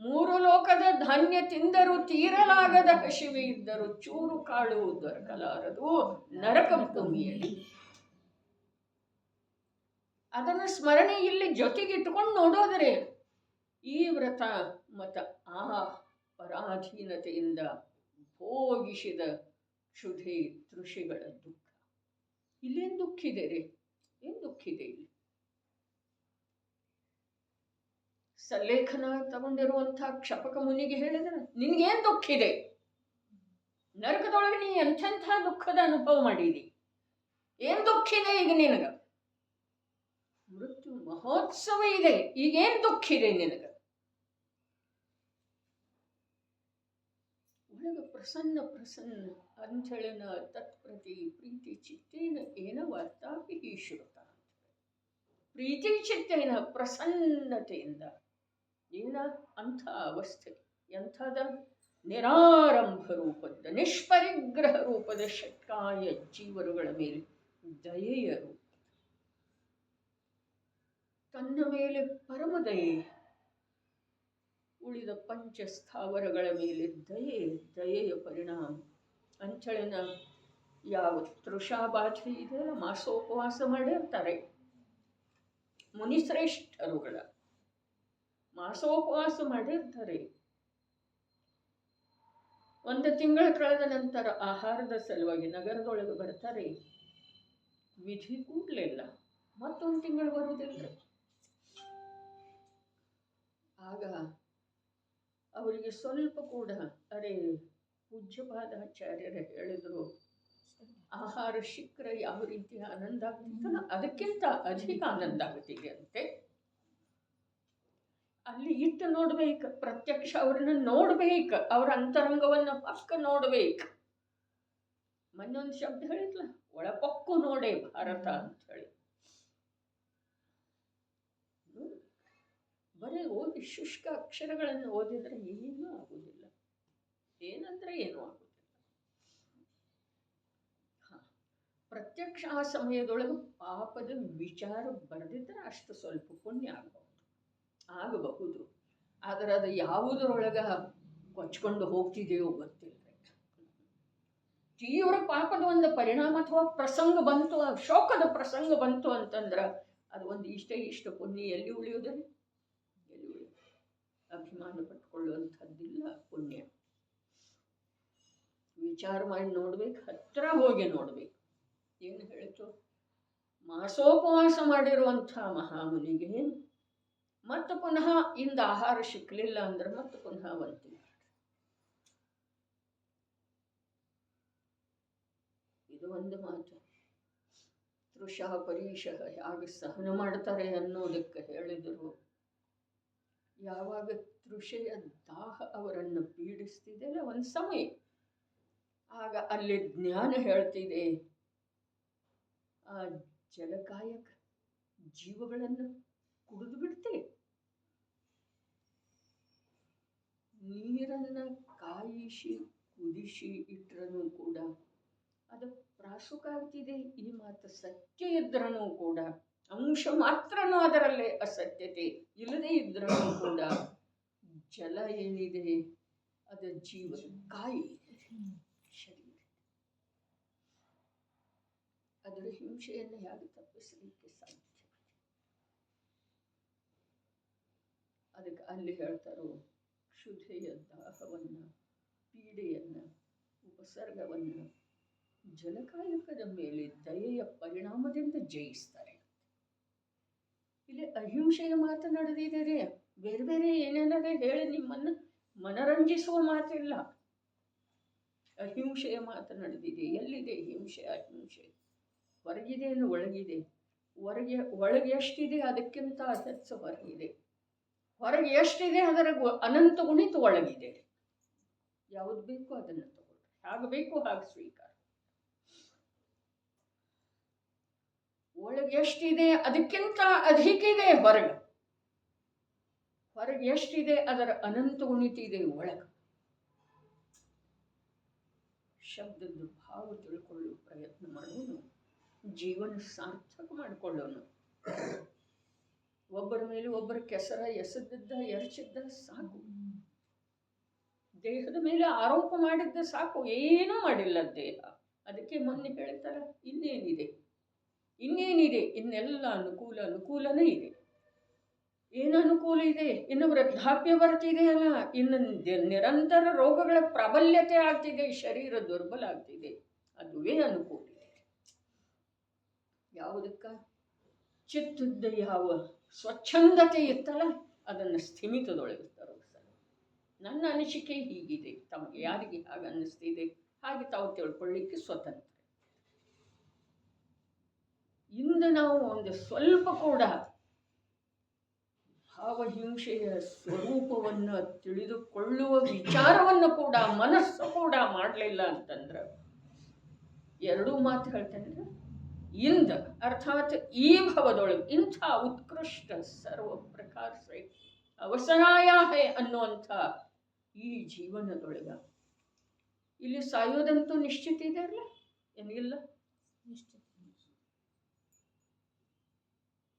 3 ಲೋಕದ ಧಾನ್ಯ ತಿಂದರು ತೀರಲಾಗದ ಹಸಿವೆ ಇದ್ದರು ಚೂರು ಕಾಳು ದೊರಕಲಾರದು ನರಕ ಭೂಮಿಯಲ್ಲಿ. ಅದನ್ನು ಸ್ಮರಣೆ ಇಲ್ಲಿ ಜೊತೆಗೆ ಇಟ್ಕೊಂಡು ನೋಡೋದ್ರೆ ಈ ವ್ರತ ಮತ್ತು ಆ ಪರಾಧೀನತೆಯಿಂದ ಭೋಗಿಸಿದ ಕ್ಷುಧೆ ತೃಷಿಗಳ ದುಃಖ. ಇಲ್ಲೇನು ದುಃಖ ಇದೆ ರೀ? ಏನು ದುಃಖ ಇದೆ ಇಲ್ಲಿ? ಸಲ್ಲೇಖನ ತಗೊಂಡಿರುವಂಥ ಕ್ಷಪಕ ಮುನಿಗೆ ಹೇಳಿದ್ರೆ ನಿನ್ಗೇನು ದುಃಖ ಇದೆ? ನರಕದೊಳಗೆ ನೀ ಎಂಥೆಂಥ ದುಃಖದ ಅನುಭವ ಮಾಡಿದಿ. ಏನು ದುಃಖ ಇದೆ ಈಗ ನಿನಗ? ಮೃತ್ಯು ಮಹೋತ್ಸವ ಇದೆ, ಈಗೇನು ದುಃಖ ಇದೆ ನಿನಗ? ಒಳಗ ಪ್ರಸನ್ನ ಪ್ರಸನ್ನ ಅಂಥೇಳಿನ ತತ್ಪ್ರತಿ ಪ್ರೀತಿ ಚಿತ್ತೇನ ಏನ ವಾರ್ತಾಪಿ ಶ್ರುತ. ಪ್ರೀತಿ ಚಿತ್ತೇನ ಪ್ರಸನ್ನತೆಯಿಂದ ಏನ ಅಂಥ ಅವಸ್ಥೆ. ಎಂಥದ? ನಿರಾರಂಭ ರೂಪದ ನಿಷ್ಪರಿಗ್ರಹ ರೂಪದ ಷಟ್ಕಾಯ ಜೀವರುಗಳ ಮೇಲೆ ದಯೆಯ ರೂಪ. ತನ್ನ ಮೇಲೆ ಪರಮ ದಯೆ. ಉಳಿದ ಪಂಚಸ್ಥಾವರಗಳ ಮೇಲೆ ದಯೆಯ ಪರಿಣಾಮ. ಅಂಚಳಿನ ಯಾವ ತೃಷಾಬಾಧೆ ಇದೆ ಮಾಸೋಪವಾಸ ಮಾಡಿರ್ತಾರೆ ಮುನಿಶ್ರೇಷ್ಠರುಗಳ. ಮಾಸೋಪವಾಸ ಮಾಡಿರ್ತಾರೆ. 1 ತಿಂಗಳು ಕಳೆದ ನಂತರ ಆಹಾರದ ಸಲುವಾಗಿ ನಗರದೊಳಗೆ ಬರ್ತಾರೆ. ವಿಧಿ ಕೂಡಲಿಲ್ಲ, ಮತ್ತೊಂದು ತಿಂಗಳು ಬರುವುದಿಲ್ಲ. ಆಗ ಅವರಿಗೆ ಸ್ವಲ್ಪ ಕೂಡ ಅರೆ ಪೂಜ್ಯಪಾದಾಚಾರ್ಯರು ಹೇಳಿದ್ರು, ಆಹಾರ ಸಿಕ್ಕರೆ ಯಾವ ರೀತಿ ಆನಂದ ಆಗ್ತಿತ್ತಲ್ಲ ಅದಕ್ಕಿಂತ ಅಧಿಕ ಆನಂದ ಆಗ್ತಿದೆ ಅಂತೆ. ಅಲ್ಲಿ ಇಟ್ಟು ನೋಡ್ಬೇಕು, ಪ್ರತ್ಯಕ್ಷ ಅವ್ರನ್ನ ನೋಡ್ಬೇಕು, ಅವ್ರ ಅಂತರಂಗವನ್ನು ಪಕ್ಕ ನೋಡ್ಬೇಕು. ಮೊನ್ನೊಂದು ಶಬ್ದ ಹೇಳಿದ್ಲ, ಒಳಪಕ್ಕು ನೋಡೇ ಭಾರತ ಅಂತ ಹೇಳಿ. ಬರೀ ಓದಿ ಶುಷ್ಕ ಅಕ್ಷರಗಳನ್ನು ಓದಿದ್ರೆ ಏನೂ ಆಗುವುದಿಲ್ಲ. ಏನಂದ್ರೆ ಏನೂ ಆಗುವುದಿಲ್ಲ. ಪ್ರತ್ಯಕ್ಷ ಆ ಸಮಯದೊಳಗೆ ಪಾಪದ ವಿಚಾರ ಬರೆದಿದ್ರೆ ಅಷ್ಟು ಸ್ವಲ್ಪ ಪುಣ್ಯ ಆಗಬಹುದು. ಆದರೆ ಅದು ಯಾವುದರೊಳಗ ಕೊಚ್ಕೊಂಡು ಹೋಗ್ತಿದೆಯೋ ಗೊತ್ತಿಲ್ಲ. ತೀವ್ರ ಪಾಪದ ಒಂದು ಪರಿಣಾಮ ಅಥವಾ ಪ್ರಸಂಗ ಬಂತು, ಶೋಕದ ಪ್ರಸಂಗ ಬಂತು ಅಂತಂದ್ರೆ ಅದು ಒಂದು ಇಷ್ಟು ಪುಣ್ಯ ಎಲ್ಲಿ ಉಳಿಯೋದಿಲ್ಲ, ಎಲ್ಲಿ ಉಳಿಯೋದು. ಅಭಿಮಾನ ಪಟ್ಕೊಳ್ಳುವಂಥದ್ದಿಲ್ಲ ಪುಣ್ಯ. ವಿಚಾರ ಮಾಡಿ ನೋಡ್ಬೇಕು, ಹತ್ರ ಹೋಗಿ ನೋಡ್ಬೇಕು. ಏನು ಹೇಳಿತು, ಮಾಸೋಪವಾಸ ಮಾಡಿರುವಂಥ ಮಹಾಮುನಿಗೆ ಮತ್ತು ಪುನಃ ಇಂದ ಆಹಾರ ಸಿಕ್ಕಲಿಲ್ಲ ಅಂದ್ರೆ ಮತ್ತೆ ಪುನಃ ಒಂದು ಇದು ಒಂದು ಮಾತು. ತೃಷಃ ಪರೀಶಃ ಹೇಗೆ ಸಹನ ಮಾಡ್ತಾರೆ ಅನ್ನೋದಕ್ಕೆ ಹೇಳಿದರು. ಯಾವಾಗ ತೃಷೆಯ ದಾಹ ಅವರನ್ನು ಪೀಡಿಸ್ತಿದೆಯಲ್ಲ ಒಂದು ಸಮಯ, ಆಗ ಅಲ್ಲಿ ಜ್ಞಾನ ಹೇಳ್ತಿದೆ, ಆ ಜಲಕಾಯಕ ಜೀವಗಳನ್ನು ಕುಡಿದು ಬಿಡ್ತೆ. ನೀರನ್ನು ಕಾಯಿಸಿ ಕುದಿಸಿ ಇಟ್ಟರೂ ಕೂಡ ಅದು ಪ್ರಾಸುಕ ಆಗ್ತಿದೆ. ಈ ಮಾತು ಸತ್ಯ ಇದ್ರೂ ಕೂಡ ಅಂಶ ಮಾತ್ರನೂ ಅದರಲ್ಲಿ ಅಸತ್ಯತೆ ಇಲ್ಲದೇ ಇದ್ರೂ ಕೂಡ ಜಲ ಏನಿದೆ ಅದು ಜೀವದ ಕಾಯಿ ಶರೀರ. ಅದರ ಹಿಂಸೆಯನ್ನು ಹೇಗೆ ತಪ್ಪಿಸಲಿಕ್ಕೆ ಸಾಧ್ಯ? ಅದಕ್ಕೆ ಅಲ್ಲಿ ಹೇಳ್ತಾರೋ, ಕ್ಷುಧೆಯ ದಾಹವನ್ನು, ಪೀಡೆಯನ್ನು, ಉಪಸರ್ಗವನ್ನು ಜಲಕಾಯಕದ ಮೇಲೆ ದಯೆಯ ಪರಿಣಾಮದಿಂದ ಜಯಿಸ್ತಾರೆ. ಇಲ್ಲಿ ಅಹಿಂಸೆಯ ಮಾತನಾಡದಿದ್ದಾರೆ, ಬೇರೆ ಬೇರೆ ಏನೇನದೇ ಹೇಳಿ ನಿಮ್ಮನ್ನು ಮನರಂಜಿಸುವ ಮಾತಿಲ್ಲ. ಅಹಿಂಸೆಯ ಮಾತನಾಡದಿದೆ. ಎಲ್ಲಿದೆ ಹಿಂಸೆ? ಅಹಿಂಸೆ ಹೊರಗಿದೆ ಏನು ಒಳಗಿದೆ? ಒಳಗೆ ಎಷ್ಟಿದೆ ಅದಕ್ಕಿಂತ ಹೆಚ್ಚು ಹೊರಗಿದೆ. ಹೊರಗೆ ಎಷ್ಟಿದೆ ಅದರ ಅನಂತ ಗುಣಿತ ಒಳಗಿದೆ. ಯಾವುದು ಬೇಕು ಅದನ್ನು ತಗೊಳ್ರಿ, ಹಾಗೆ ಬೇಕು ಹಾಗೆ ಸ್ವೀಕಾರ. ಒಳಗೆ ಎಷ್ಟಿದೆ ಅದಕ್ಕಿಂತ ಅಧಿಕ ಇದೆ ಹೊರಗೆ. ಹೊರಗೆ ಎಷ್ಟಿದೆ ಅದರ ಅನಂತ ಗುಣಿತ ಇದೆ ಒಳಗೆ. ಶಬ್ದದ ಭಾವ ತಿಳ್ಕೊಳ್ಳೋ ಪ್ರಯತ್ನ ಮಾಡೋನು, ಜೀವನ ಸಾರ್ಥಕ ಮಾಡಿಕೊಳ್ಳೋಣ. ಒಬ್ಬರ ಮೇಲೆ ಒಬ್ಬರ ಕೆಸರ ಎಸೆದಿದ್ದ ಎರಚಿದ್ದ ಸಾಕು, ದೇಹದ ಮೇಲೆ ಆರೋಪ ಮಾಡಿದ್ದ ಸಾಕು, ಏನೂ ಮಾಡಿಲ್ಲ ದೇಹ. ಅದಕ್ಕೆ ಮೊನ್ನೆ ಹೇಳ್ತಾರೆ, ಇನ್ನೇನಿದೆ, ಇನ್ನೆಲ್ಲ ಅನುಕೂಲನೇ ಇದೆ. ಏನು ಅನುಕೂಲ ಇದೆ? ಇನ್ನು ವೃದ್ಧಾಪ್ಯ ಬರ್ತಿದೆಯಲ್ಲ, ಇನ್ನು ನಿರಂತರ ರೋಗಗಳ ಪ್ರಾಬಲ್ಯತೆ ಆಗ್ತಿದೆ, ಶರೀರ ದುರ್ಬಲ ಆಗ್ತಿದೆ. ಅದುವೇ ಅನುಕೂಲ ಇದೆ. ಯಾವುದಕ್ಕ? ಚಿತ್ತದ ಯಾವ ಸ್ವಚ್ಛಂದತೆ ಇತ್ತಲ್ಲ ಅದನ್ನು ಸ್ಥಿಮಿತದೊಳಗೆ ತರೋಸಲ್ಲ. ನನ್ನ ಅನಿಸಿಕೆ ಹೀಗಿದೆ, ತಮಗೆ ಯಾರಿಗೆ ಹಾಗೆ ಅನ್ನಿಸ್ತಿದೆ ಹಾಗೆ ತಾವು ತಿಳ್ಕೊಳ್ಳಿಕ್ಕೆ ಸ್ವತಂತ್ರ. ಇಂದು ನಾವು ಒಂದು ಸ್ವಲ್ಪ ಕೂಡ ಭಾವಹಿಂಸೆಯ ಸ್ವರೂಪವನ್ನು ತಿಳಿದುಕೊಳ್ಳುವ ವಿಚಾರವನ್ನು ಕೂಡ, ಮನಸ್ಸು ಕೂಡ ಮಾಡಲಿಲ್ಲ ಅಂತಂದ್ರೆ, ಎರಡೂ ಮಾತು ಹೇಳ್ತೇನೆ. ಇಂದ ಅರ್ಥಾತ್ ಈ ಭವದೊಳಗೆ ಇಂಥ ಉತ್ಕೃಷ್ಟ ಸರ್ವ ಪ್ರಕಾರ ಅವಸರಾಯಾಹೆ ಅನ್ನುವಂಥ ಈ ಜೀವನದೊಳಗ ಇಲ್ಲಿ ಸಾಯೋದಂತೂ ನಿಶ್ಚಿತ ಇದೆ ಅಲ್ಲ? ಏನಿಲ್ಲ,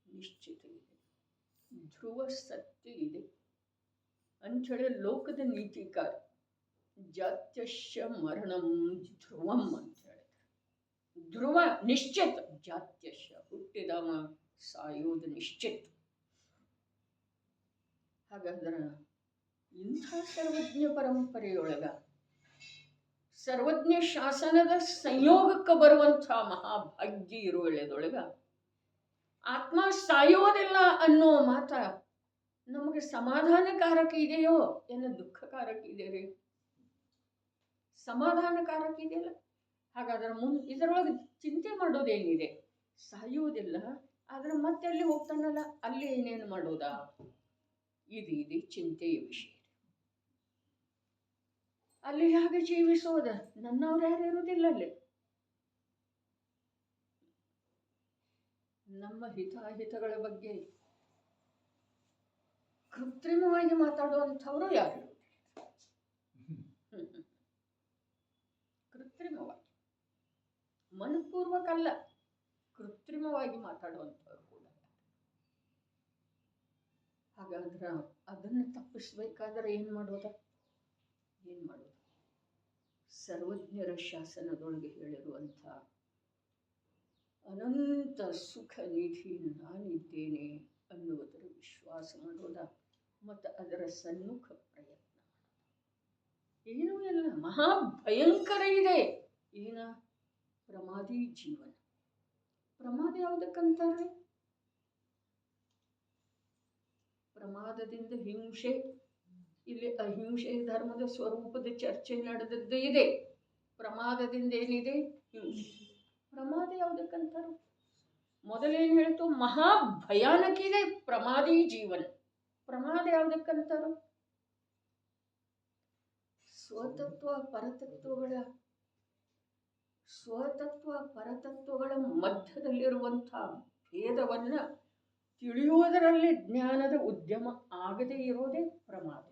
ನಿಶ್ಚಿತ ಇದೆ, ಧ್ರುವ ಸತ್ಯ ಇದೆ ಅಂಥೇಳಿ ಲೋಕದ ನೀತಿಕಾರ ಜಾತ್ಯಶ್ಯ ಮರಣಂ ಧ್ರುವಂ ಅಂತ ಹೇಳಿದ್ರು. ಧ್ರುವ ನಿಶ್ಚಿತ, ಜಾತ್ಯಶ್ಯ ಹುಟ್ಟಿದವ ಸಾಯೋದು ನಿಶ್ಚಿತ. ಹಾಗಾದ್ರೆ ಇಂಥ ಸರ್ವಜ್ಞ ಪರಂಪರೆಯೊಳಗ ಸರ್ವಜ್ಞ ಶಾಸನದ ಸಂಯೋಗಕ್ಕೆ ಬರುವಂಥ ಮಹಾಭಾಗ್ಯ ಇರುವಳೆದೊಳಗ ಆತ್ಮ ಸಾಯೋದಿಲ್ಲ ಅನ್ನೋ ಮಾತ ನಮಗೆ ಸಮಾಧಾನಕಾರಕ ಇದೆಯೋ ಏನು ದುಃಖಕಾರಕ ಇದೆ ರೀ? ಸಮಾಧಾನಕಾರಕ ಇದೆಯಲ್ಲ. ಹಾಗಾದ್ರೆ ಇದರೊಳಗೆ ಚಿಂತೆ ಮಾಡೋದೇನಿದೆ? ಸಾಯುವುದಿಲ್ಲ, ಆದ್ರೆ ಮತ್ತೆ ಅಲ್ಲಿ ಹೋಗ್ತಾನಲ್ಲ, ಅಲ್ಲಿ ಏನೇನು ಮಾಡೋದಾ? ಇದು ಚಿಂತೆಯ ವಿಷಯ. ಅಲ್ಲಿ ಹೇಗೆ ಜೀವಿಸೋದ? ನನ್ನವ್ರು ಯಾರು ಇರುವುದಿಲ್ಲ ಅಲ್ಲಿ. ನಮ್ಮ ಹಿತಾಹಿತಗಳ ಬಗ್ಗೆ ಕೃತ್ರಿಮವಾಗಿ ಮಾತಾಡುವಂಥವರು ಯಾರು? ಕೃತ್ರಿಮವಾಗಿ, ಮನಪೂರ್ವಕ ಅಲ್ಲ, ಕೃತ್ರಿಮವಾಗಿ ಮಾತಾಡುವಂಥವ್ರು ಕೂಡ. ಹಾಗಾದ್ರೆ ಅದನ್ನು ತಪ್ಪಿಸ್ಬೇಕಾದ್ರೆ ಏನು ಮಾಡೋದ? ಸರ್ವಜ್ಞರ ಶಾಸನದೊಳಗೆ ಹೇಳಿರುವಂಥ ಅನಂತ ಸುಖ ನಿಧಿ ನಾನಿದ್ದೇನೆ ಅನ್ನುವುದರ ವಿಶ್ವಾಸ ಮಾಡೋದ ಮತ್ತು ಅದರ ಸನ್ಮುಖ ಪ್ರಯತ್ನ ಮಾಡೋದ. ಏನೂ ಇಲ್ಲ, ಮಹಾಭಯಂಕರ ಇದೆ. ಏನ? ಪ್ರಮಾದಿ ಜೀವನ. ಪ್ರಮಾದ ಯಾವುದಕ್ಕಂತಾರೆ? ಪ್ರಮಾದದಿಂದ ಹಿಂಸೆ. ಇಲ್ಲಿ ಅಹಿಂಸೆ ಧರ್ಮದ ಸ್ವರೂಪದ ಚರ್ಚೆ ನಡೆದದ್ದು ಇದೆ. ಪ್ರಮಾದದಿಂದ ಏನಿದೆ? ಹಿಂಸೆ. ಪ್ರಮಾದ ಯಾವುದಕ್ಕಂತಾರು? ಮೊದಲೇನು ಹೇಳ್ತು? ಮಹಾಭಯಾನಕ ಇದೆ ಪ್ರಮಾದಿ ಜೀವನ. ಪ್ರಮಾದ ಯಾವುದಕ್ಕಂತಾರು? ಸ್ವತತ್ವ ಪರತತ್ವಗಳ ಮಧ್ಯದಲ್ಲಿರುವಂಥ ಭೇದವನ್ನ ತಿಳಿಯುವುದರಲ್ಲಿ ಜ್ಞಾನದ ಉದ್ಯಮ ಆಗದೇ ಇರೋದೇ ಪ್ರಮಾದ.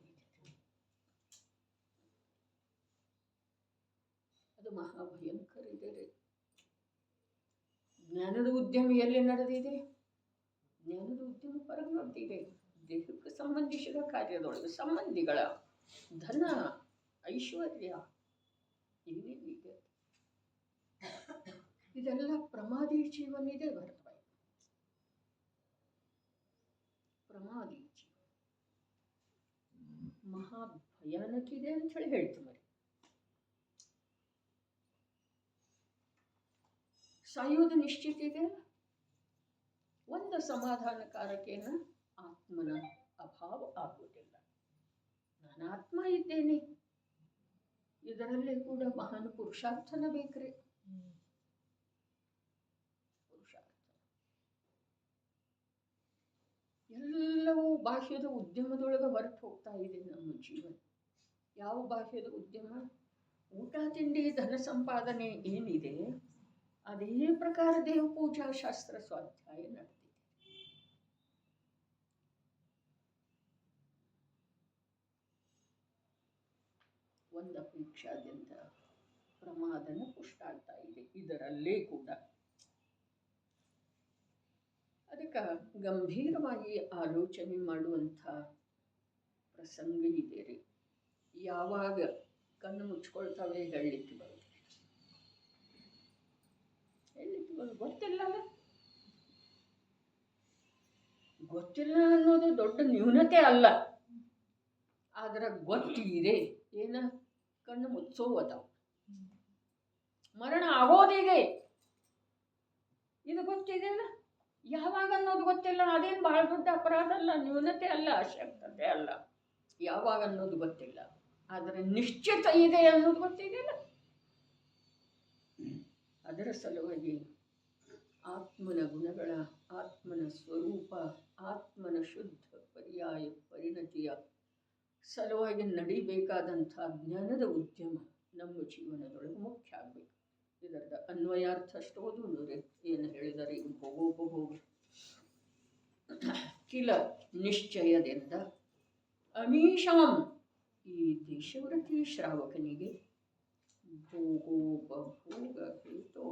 ಅದು ಮಹಾಭಯಂಕರ ಇದೆ ರೀ. ಜ್ಞಾನದ ಉದ್ಯಮ ಎಲ್ಲಿ ನಡೆದಿದೆ? ಜ್ಞಾನದ ಉದ್ಯಮ ಹೊರಗೆ ನಡೆದಿದೆ. ದೇಹಕ್ಕೆ ಸಂಬಂಧಿಸಿದ ಕಾರ್ಯದೊಳಗೆ ಸಂಬಂಧಿಗಳ ಧನ ಐಶ್ವರ್ಯ ಏನೇನಿದೆ ಇದೆಲ್ಲ ಪ್ರಮಾದಿ ಜೀವನ ಇದೆ. ಬರ್ತವೆ ಪ್ರಮಾದಿ ಜೀವನ ಮಹಾಭಯಾನಕ ಇದೆ ಅಂತ ಹೇಳಿ ಹೇಳ್ತೀವಿ. ಸಾಯುವುದು ನಿಶ್ಚಿತ ಇದೆ. ಒಂದು ಸಮಾಧಾನಕಾರಕೇನ ಆತ್ಮನ ಅಭಾವ ಆಗುವುದಿಲ್ಲ. ನಾನು ಆತ್ಮ ಇದ್ದೇನೆ, ಇದರಲ್ಲೇ ಕೂಡ ಮಹಾನ್ ಪುರುಷಾರ್ಥನ ಬೇಕ್ರಿ. ಪುರುಷಾರ್ಥ ಎಲ್ಲವೂ ಬಾಹ್ಯದ ಉದ್ಯಮದೊಳಗೆ ಹೊರಟು ಹೋಗ್ತಾ ಇದೆ ನಮ್ಮ ಜೀವನ. ಯಾವ ಬಾಹ್ಯದ ಉದ್ಯಮ? ಊಟ ತಿಂಡಿ ಧನ ಸಂಪಾದನೆ ಏನಿದೆ ಅದೇ ಪ್ರಕಾರ ದೇವ ಪೂಜಾ ಶಾಸ್ತ್ರ ಸ್ವಾಧ್ಯಾಯ ನಡೆದಿದೆ. ಒಂದು ಅಪೇಕ್ಷಾದಿಂದ ಪ್ರಮಾದನ ಪುಷ್ಟಾಗ್ತಾ ಇದೆ ಇದರಲ್ಲೇ ಕೂಡ. ಅದಕ್ಕೆ ಗಂಭೀರವಾಗಿ ಆಲೋಚನೆ ಮಾಡುವಂಥ ಪ್ರಸಂಗ ಇದೆ ರೀ. ಯಾವಾಗ ಕಣ್ಣು ಮುಚ್ಕೊಳ್ತಾವೆ ಹೇಳಲಿಕ್ಕೆ ಬರೋದು. ಗೊತ್ತಿಲ್ಲ ಅನ್ನೋದು ದೊಡ್ಡ ನ್ಯೂನತೆ ಅಲ್ಲ. ಆದ್ರೆ ಗೊತ್ತಿದೆ. ಏನ? ಕಣ್ಣು ಮುಚ್ಚೋವದಾವ. ಮರಣ ಆಗೋದಿದೆ, ಇದು ಗೊತ್ತಿದೆ ಅಲ್ಲ. ಯಾವಾಗ ಅನ್ನೋದು ಗೊತ್ತಿಲ್ಲ. ಅದೇನು ಬಹಳ ದೊಡ್ಡ ಅಪರಾಧ ಅಲ್ಲ, ನ್ಯೂನತೆ ಅಲ್ಲ, ಅಶಕ್ತತೆ ಅಲ್ಲ. ಯಾವಾಗ ಅನ್ನೋದು ಗೊತ್ತಿಲ್ಲ, ಆದರೆ ನಿಶ್ಚಿತ ಇದೆ ಅನ್ನೋದು ಗೊತ್ತಿದೆಯಲ್ಲ. ಅದರ ಸಲುವಾಗಿ ಆತ್ಮನ ಗುಣಗಳ, ಆತ್ಮನ ಸ್ವರೂಪ, ಆತ್ಮನ ಶುದ್ಧ ಪರ್ಯಾಯ ಪರಿಣತಿಯ ಸಲುವಾಗಿ ನಡಿಬೇಕಾದಂಥ ಜ್ಞಾನದ ಉದ್ಯಮ ನಮ್ಮ ಜೀವನದೊಳಗೆ ಮುಖ್ಯ ಆಗಬೇಕು. ಇದರದ ಅನ್ವಯಾರ್ಥ ಅಷ್ಟು ಓದುವುದು ಏನು ಹೇಳಿದರೆ, ಭೋಗೋಪಭೋಗ ಕಿಲ ನಿಶ್ಚಯದಿಂದ ಅಮೀಷಾಂ, ಈ ದೇಶವ್ರತಿ ಶ್ರಾವಕನಿಗೆ ಭೋಗೋಪಭೋಗ ಹೇತೋ,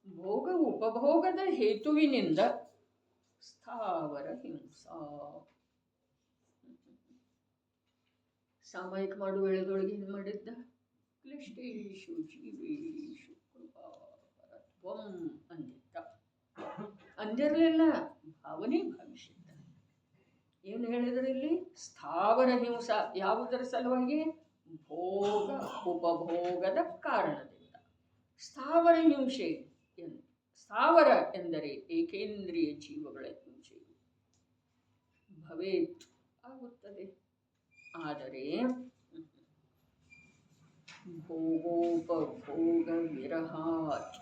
ಭೋಗ ಉಪಭೋಗದ ಹೇತುವಿನಿಂದ ಸ್ಥಾವರ ಹಿಂಸಾ. ಸಾಮಾಯಿಕ ಮಾಡುವ ವೇಳೆದೊಳಗೆ ಏನು ಮಾಡಿದ್ದ? ಕ್ಲಿಷ್ಟೇಶು ಜೀವೇಶು ಕೃಪಾಪರತ್ವಂ ಅಂದಿದ್ದ. ಅಂದಿರಲಿಲ್ಲ, ಭಾವನೆ ಭಾವಿಸಿದ್ದ. ಏನು ಹೇಳಿದ್ರೆ ಇಲ್ಲಿ? ಸ್ಥಾವರ ಹಿಂಸ. ಯಾವುದರ ಸಲುವಾಗಿ? ಭೋಗ ಉಪಭೋಗದ ಕಾರಣದಿಂದ ಸ್ಥಾವರ ಹಿಂಸೆ. ಸ್ಥಾವರ ಎಂದರೆ ಏಕೇಂದ್ರಿಯ ಜೀವಗಳ ಹಿಂಸೆ. ಭವೇತ್ ಆಗುತ್ತದೆ. ಆದರೆ ಭೋಗೋಪಭೋಗ ವಿರಹಾತ್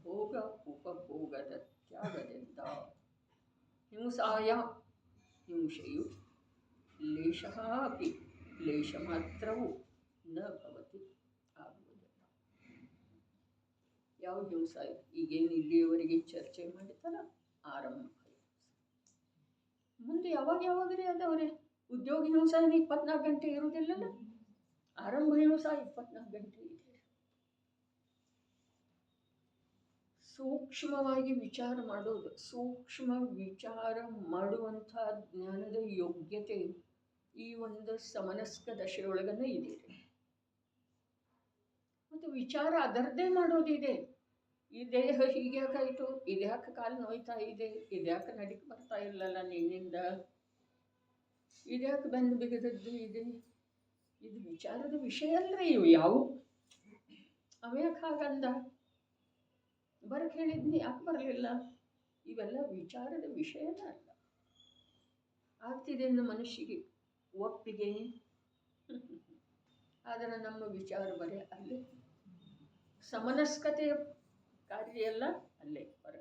ಭೋಗ ಉಪಭೋಗದ ತ್ಯಾಗದಿಂದ ಹಿಂಸಾಯ ಹಿಂಸೆಯು ಲೇಷಃ ಅಪಿ ಲೇಷ ಮಾತ್ರವೂ ನ ಭವತಿ ಆಗುವುದಿಲ್ಲ. ಯಾವ ಹಿಂಸ ಈಗೇನು ಇಲ್ಲಿಯವರೆಗೆ ಚರ್ಚೆ ಮಾಡಿತಲ್ಲ ಆರಂಭ ಮುಂದೆ ಯಾವಾಗಲೇ ಅದವರೇ ಉದ್ಯೋಗ ಹಿಂಸ 24 ಗಂಟೆ ಇರುವುದಿಲ್ಲಲ್ಲ, ಆರಂಭ ಹಿಂಸ 24 ಗಂಟೆ ಇದೆ. ಸೂಕ್ಷ್ಮವಾಗಿ ವಿಚಾರ ಮಾಡೋದು, ಸೂಕ್ಷ್ಮ ವಿಚಾರ ಮಾಡುವಂಥ ಜ್ಞಾನದ ಯೋಗ್ಯತೆ ಈ ಒಂದು ಸಮನಸ್ಕ ದಶೆಯೊಳಗನೇ ಇದೆ. ಮತ್ತು ವಿಚಾರ ಅದರದ್ದೇ ಮಾಡೋದಿದೆ. ಈ ದೇಹ ಹೀಗ್ಯಾಕಾಯಿತು, ಇದ್ಯಾಕೆ ಕಾಲು ನೋಯ್ತಾ ಇದೆ, ಇದ್ಯಾಕೆ ನಡಿಕೆ ಬರ್ತಾ ಇಲ್ಲಲ್ಲ ನಿನ್ನಿಂದ, ಇದ್ಯಾಕೆ ಬೆನ್ನು ಬಿಗದದ್ದು ಇದೆ, ಇದು ವಿಚಾರದ ವಿಷಯ ಅಲ್ರಿ. ಇವು ಯಾವು ಅವ್ಯಾಕೆ ಹಾಗಂದ, ಬರಕ್ಕೆ ಹೇಳಿದ್ನಿ ಯಾಕೆ ಬರಲಿಲ್ಲ, ಇವೆಲ್ಲ ವಿಚಾರದ ವಿಷಯನೇ ಅಲ್ಲ. ಆಗ್ತಿದೆ ಅಂದ ಮನುಷ್ಯಗೆ ಒಪ್ಪಿಗೆ, ಆದರೆ ನಮ್ಮ ವಿಚಾರ ಬರೀ ಅಲ್ಲೇ ಸಮನಸ್ಕತೆಯ ಕಾರ್ಯ ಎಲ್ಲ ಅಲ್ಲೇ ಹೊರ.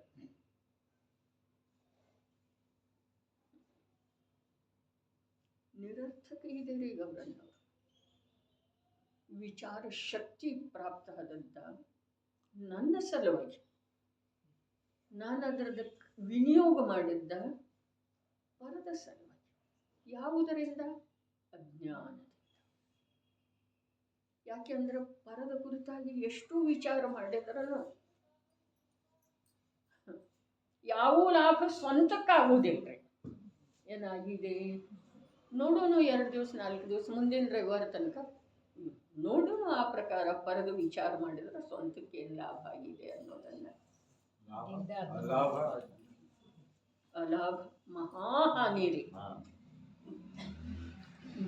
ನಿರರ್ಥಕ ಇದೆ ರೀ ಗೌರನ್ನವರು. ವಿಚಾರ ಶಕ್ತಿ ಪ್ರಾಪ್ತ ಆದದ್ದ ನನ್ನ ಸಲುವಾಗಿ, ನಾನು ಅದರದ ವಿನಿಯೋಗ ಮಾಡಿದ್ದ ಪರದ ಸಲುವಾಗಿ. ಯಾವುದರಿಂದ? ಅಜ್ಞಾನದಿಂದ. ಯಾಕೆಂದ್ರೆ ಪರದ ಕುರಿತಾಗಿ ಎಷ್ಟು ವಿಚಾರ ಮಾಡಿದ್ರೂ ಯಾವ ಲಾಭ ಸ್ವಂತಕ್ಕಾಗುವುದಿಲ್ಲ. ಏನಾಗಿದೆ ನೋಡೋಣ, 2 ದಿವಸ 4 ದಿವಸ ಮುಂದಿನ ರವಿವಾರ ತನಕ ನೋಡೋಣ. ಆ ಪ್ರಕಾರ ಪರದ ವಿಚಾರ ಮಾಡಿದ್ರೆ ಸ್ವಂತಕ್ಕೆ ಏನು ಲಾಭ ಆಗಿದೆ ಅನ್ನೋದನ್ನ, ಅಲಾಭ ಮಹಾಹಾನಿ ರೀ.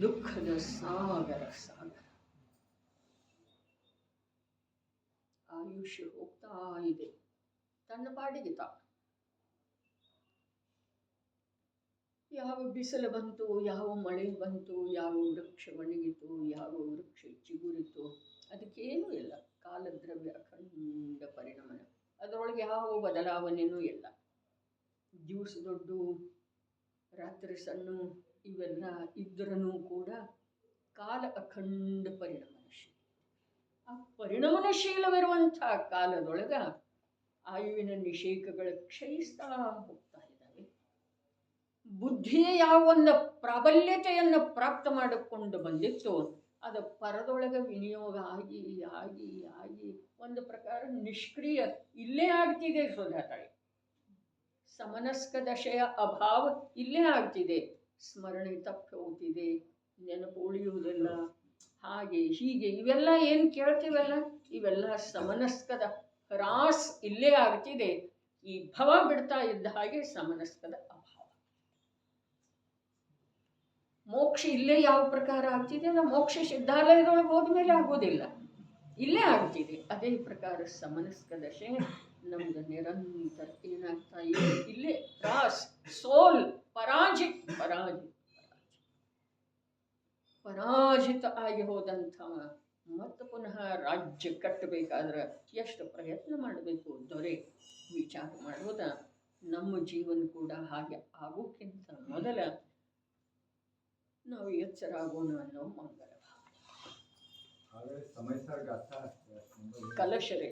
ದುಃಖದ ಸಾಗರ ಸಾಗರ. ಆಯುಷ್ಯ ಹೋಗ್ತಾ ಇದೆ ತನ್ನ ಪಾಡಿಗೆ ತಾ. ಯಾವ ಬಿಸಿಲು ಬಂತು, ಯಾವ ಮಳೆ ಬಂತು, ಯಾವ ವೃಕ್ಷ ಒಣಗಿತು, ಯಾವ ವೃಕ್ಷ ಚಿಗುರಿತು, ಅದಕ್ಕೇನೂ ಇಲ್ಲ. ಕಾಲದ್ರವ್ಯ ಅಖಂಡ ಪರಿಣಮನ, ಅದರೊಳಗೆ ಯಾವ ಬದಲಾವಣೆನೂ ಇಲ್ಲ. ದಿವಸ ದೊಡ್ಡ ರಾತ್ರಿ ಸಣ್ಣ ಇವೆಲ್ಲ ಇದ್ರೂ ಕೂಡ ಕಾಲ ಅಖಂಡ ಪರಿಣಮನಶೀಲ. ಆ ಪರಿಣಮನಶೀಲವಿರುವಂಥ ಕಾಲದೊಳಗ ಆಯುವಿನ ನಿಷೇಕಗಳು ಕ್ಷಯಿಸ್ತಾ ಹೋಗ್ತಾ ಇದ್ದಾವೆ. ಬುದ್ಧಿಯ ಯಾವ ಒಂದು ಪ್ರಾಬಲ್ಯತೆಯನ್ನು ಪ್ರಾಪ್ತ ಮಾಡಿಕೊಂಡು ಬಂದಿತ್ತು, ಅದು ಪರದೊಳಗೆ ವಿನಿಯೋಗ ಆಗಿ ಆಗಿ ಆಗಿ ಒಂದು ಪ್ರಕಾರ ನಿಷ್ಕ್ರಿಯ ಇಲ್ಲೇ ಆಗ್ತಿದೆ. ಸುಧಾತಾಯಿ ಸಮನಸ್ಕ ದಶೆಯ ಅಭಾವ ಇಲ್ಲೇ ಆಗ್ತಿದೆ. ಸ್ಮರಣೆ ತಪ್ಪಿ ಹೋಗ್ತಿದೆ, ನೆನಪು ಉಳಿಯುವುದಿಲ್ಲ, ಹಾಗೆ ಹೀಗೆ ಇವೆಲ್ಲ ಏನು ಕೇಳ್ತೀವಲ್ಲ, ಇವೆಲ್ಲ ಸಮನಸ್ಕದ ಹ್ರಾಸ್ ಇಲ್ಲೇ ಆಗ್ತಿದೆ. ಈ ಭವ ಬಿಡ್ತಾ ಇದ್ದ ಹಾಗೆ ಸಮನಸ್ಕದ ಅಭಾವ. ಮೋಕ್ಷ ಇಲ್ಲೇ ಯಾವ ಪ್ರಕಾರ ಆಗ್ತಿದೆ ಅಲ್ಲ, ಮೋಕ್ಷ ಸಿದ್ಧಾಲಯದೊಳಗೆ ಹೋದ್ಮೇಲೆ ಆಗೋದಿಲ್ಲ, ಇಲ್ಲೇ ಆಗ್ತಿದೆ. ಅದೇ ಪ್ರಕಾರ ಸಮನಸ್ಕ ದಶೆ ನಮ್ದು ನಿರಂತರ ಏನಾಗ್ತಾ ಇದೆ, ಇಲ್ಲೇ ರಾಸ್ ಸೋಲ್ ಪರಾಜಿತ ಆಗಿ ಹೋದಂಥ ಮತ್ತು ಪುನಃ ರಾಜ್ಯ ಕಟ್ಟಬೇಕಾದ್ರೆ ಎಷ್ಟು ಪ್ರಯತ್ನ ಮಾಡಬೇಕು. ದೊರೆ ವಿಚಾರ ಮಾಡೋದ ನಮ್ಮ ಜೀವನ ಕೂಡ ಹಾಗೆ ಆಗೋಕ್ಕಿಂತ ಮೊದಲ ನಾವು ಎಚ್ಚರ ಆಗೋಣ ಅನ್ನೋ ಮಂಗಲ ಭಾವನೆ. ಕಲಶರೇ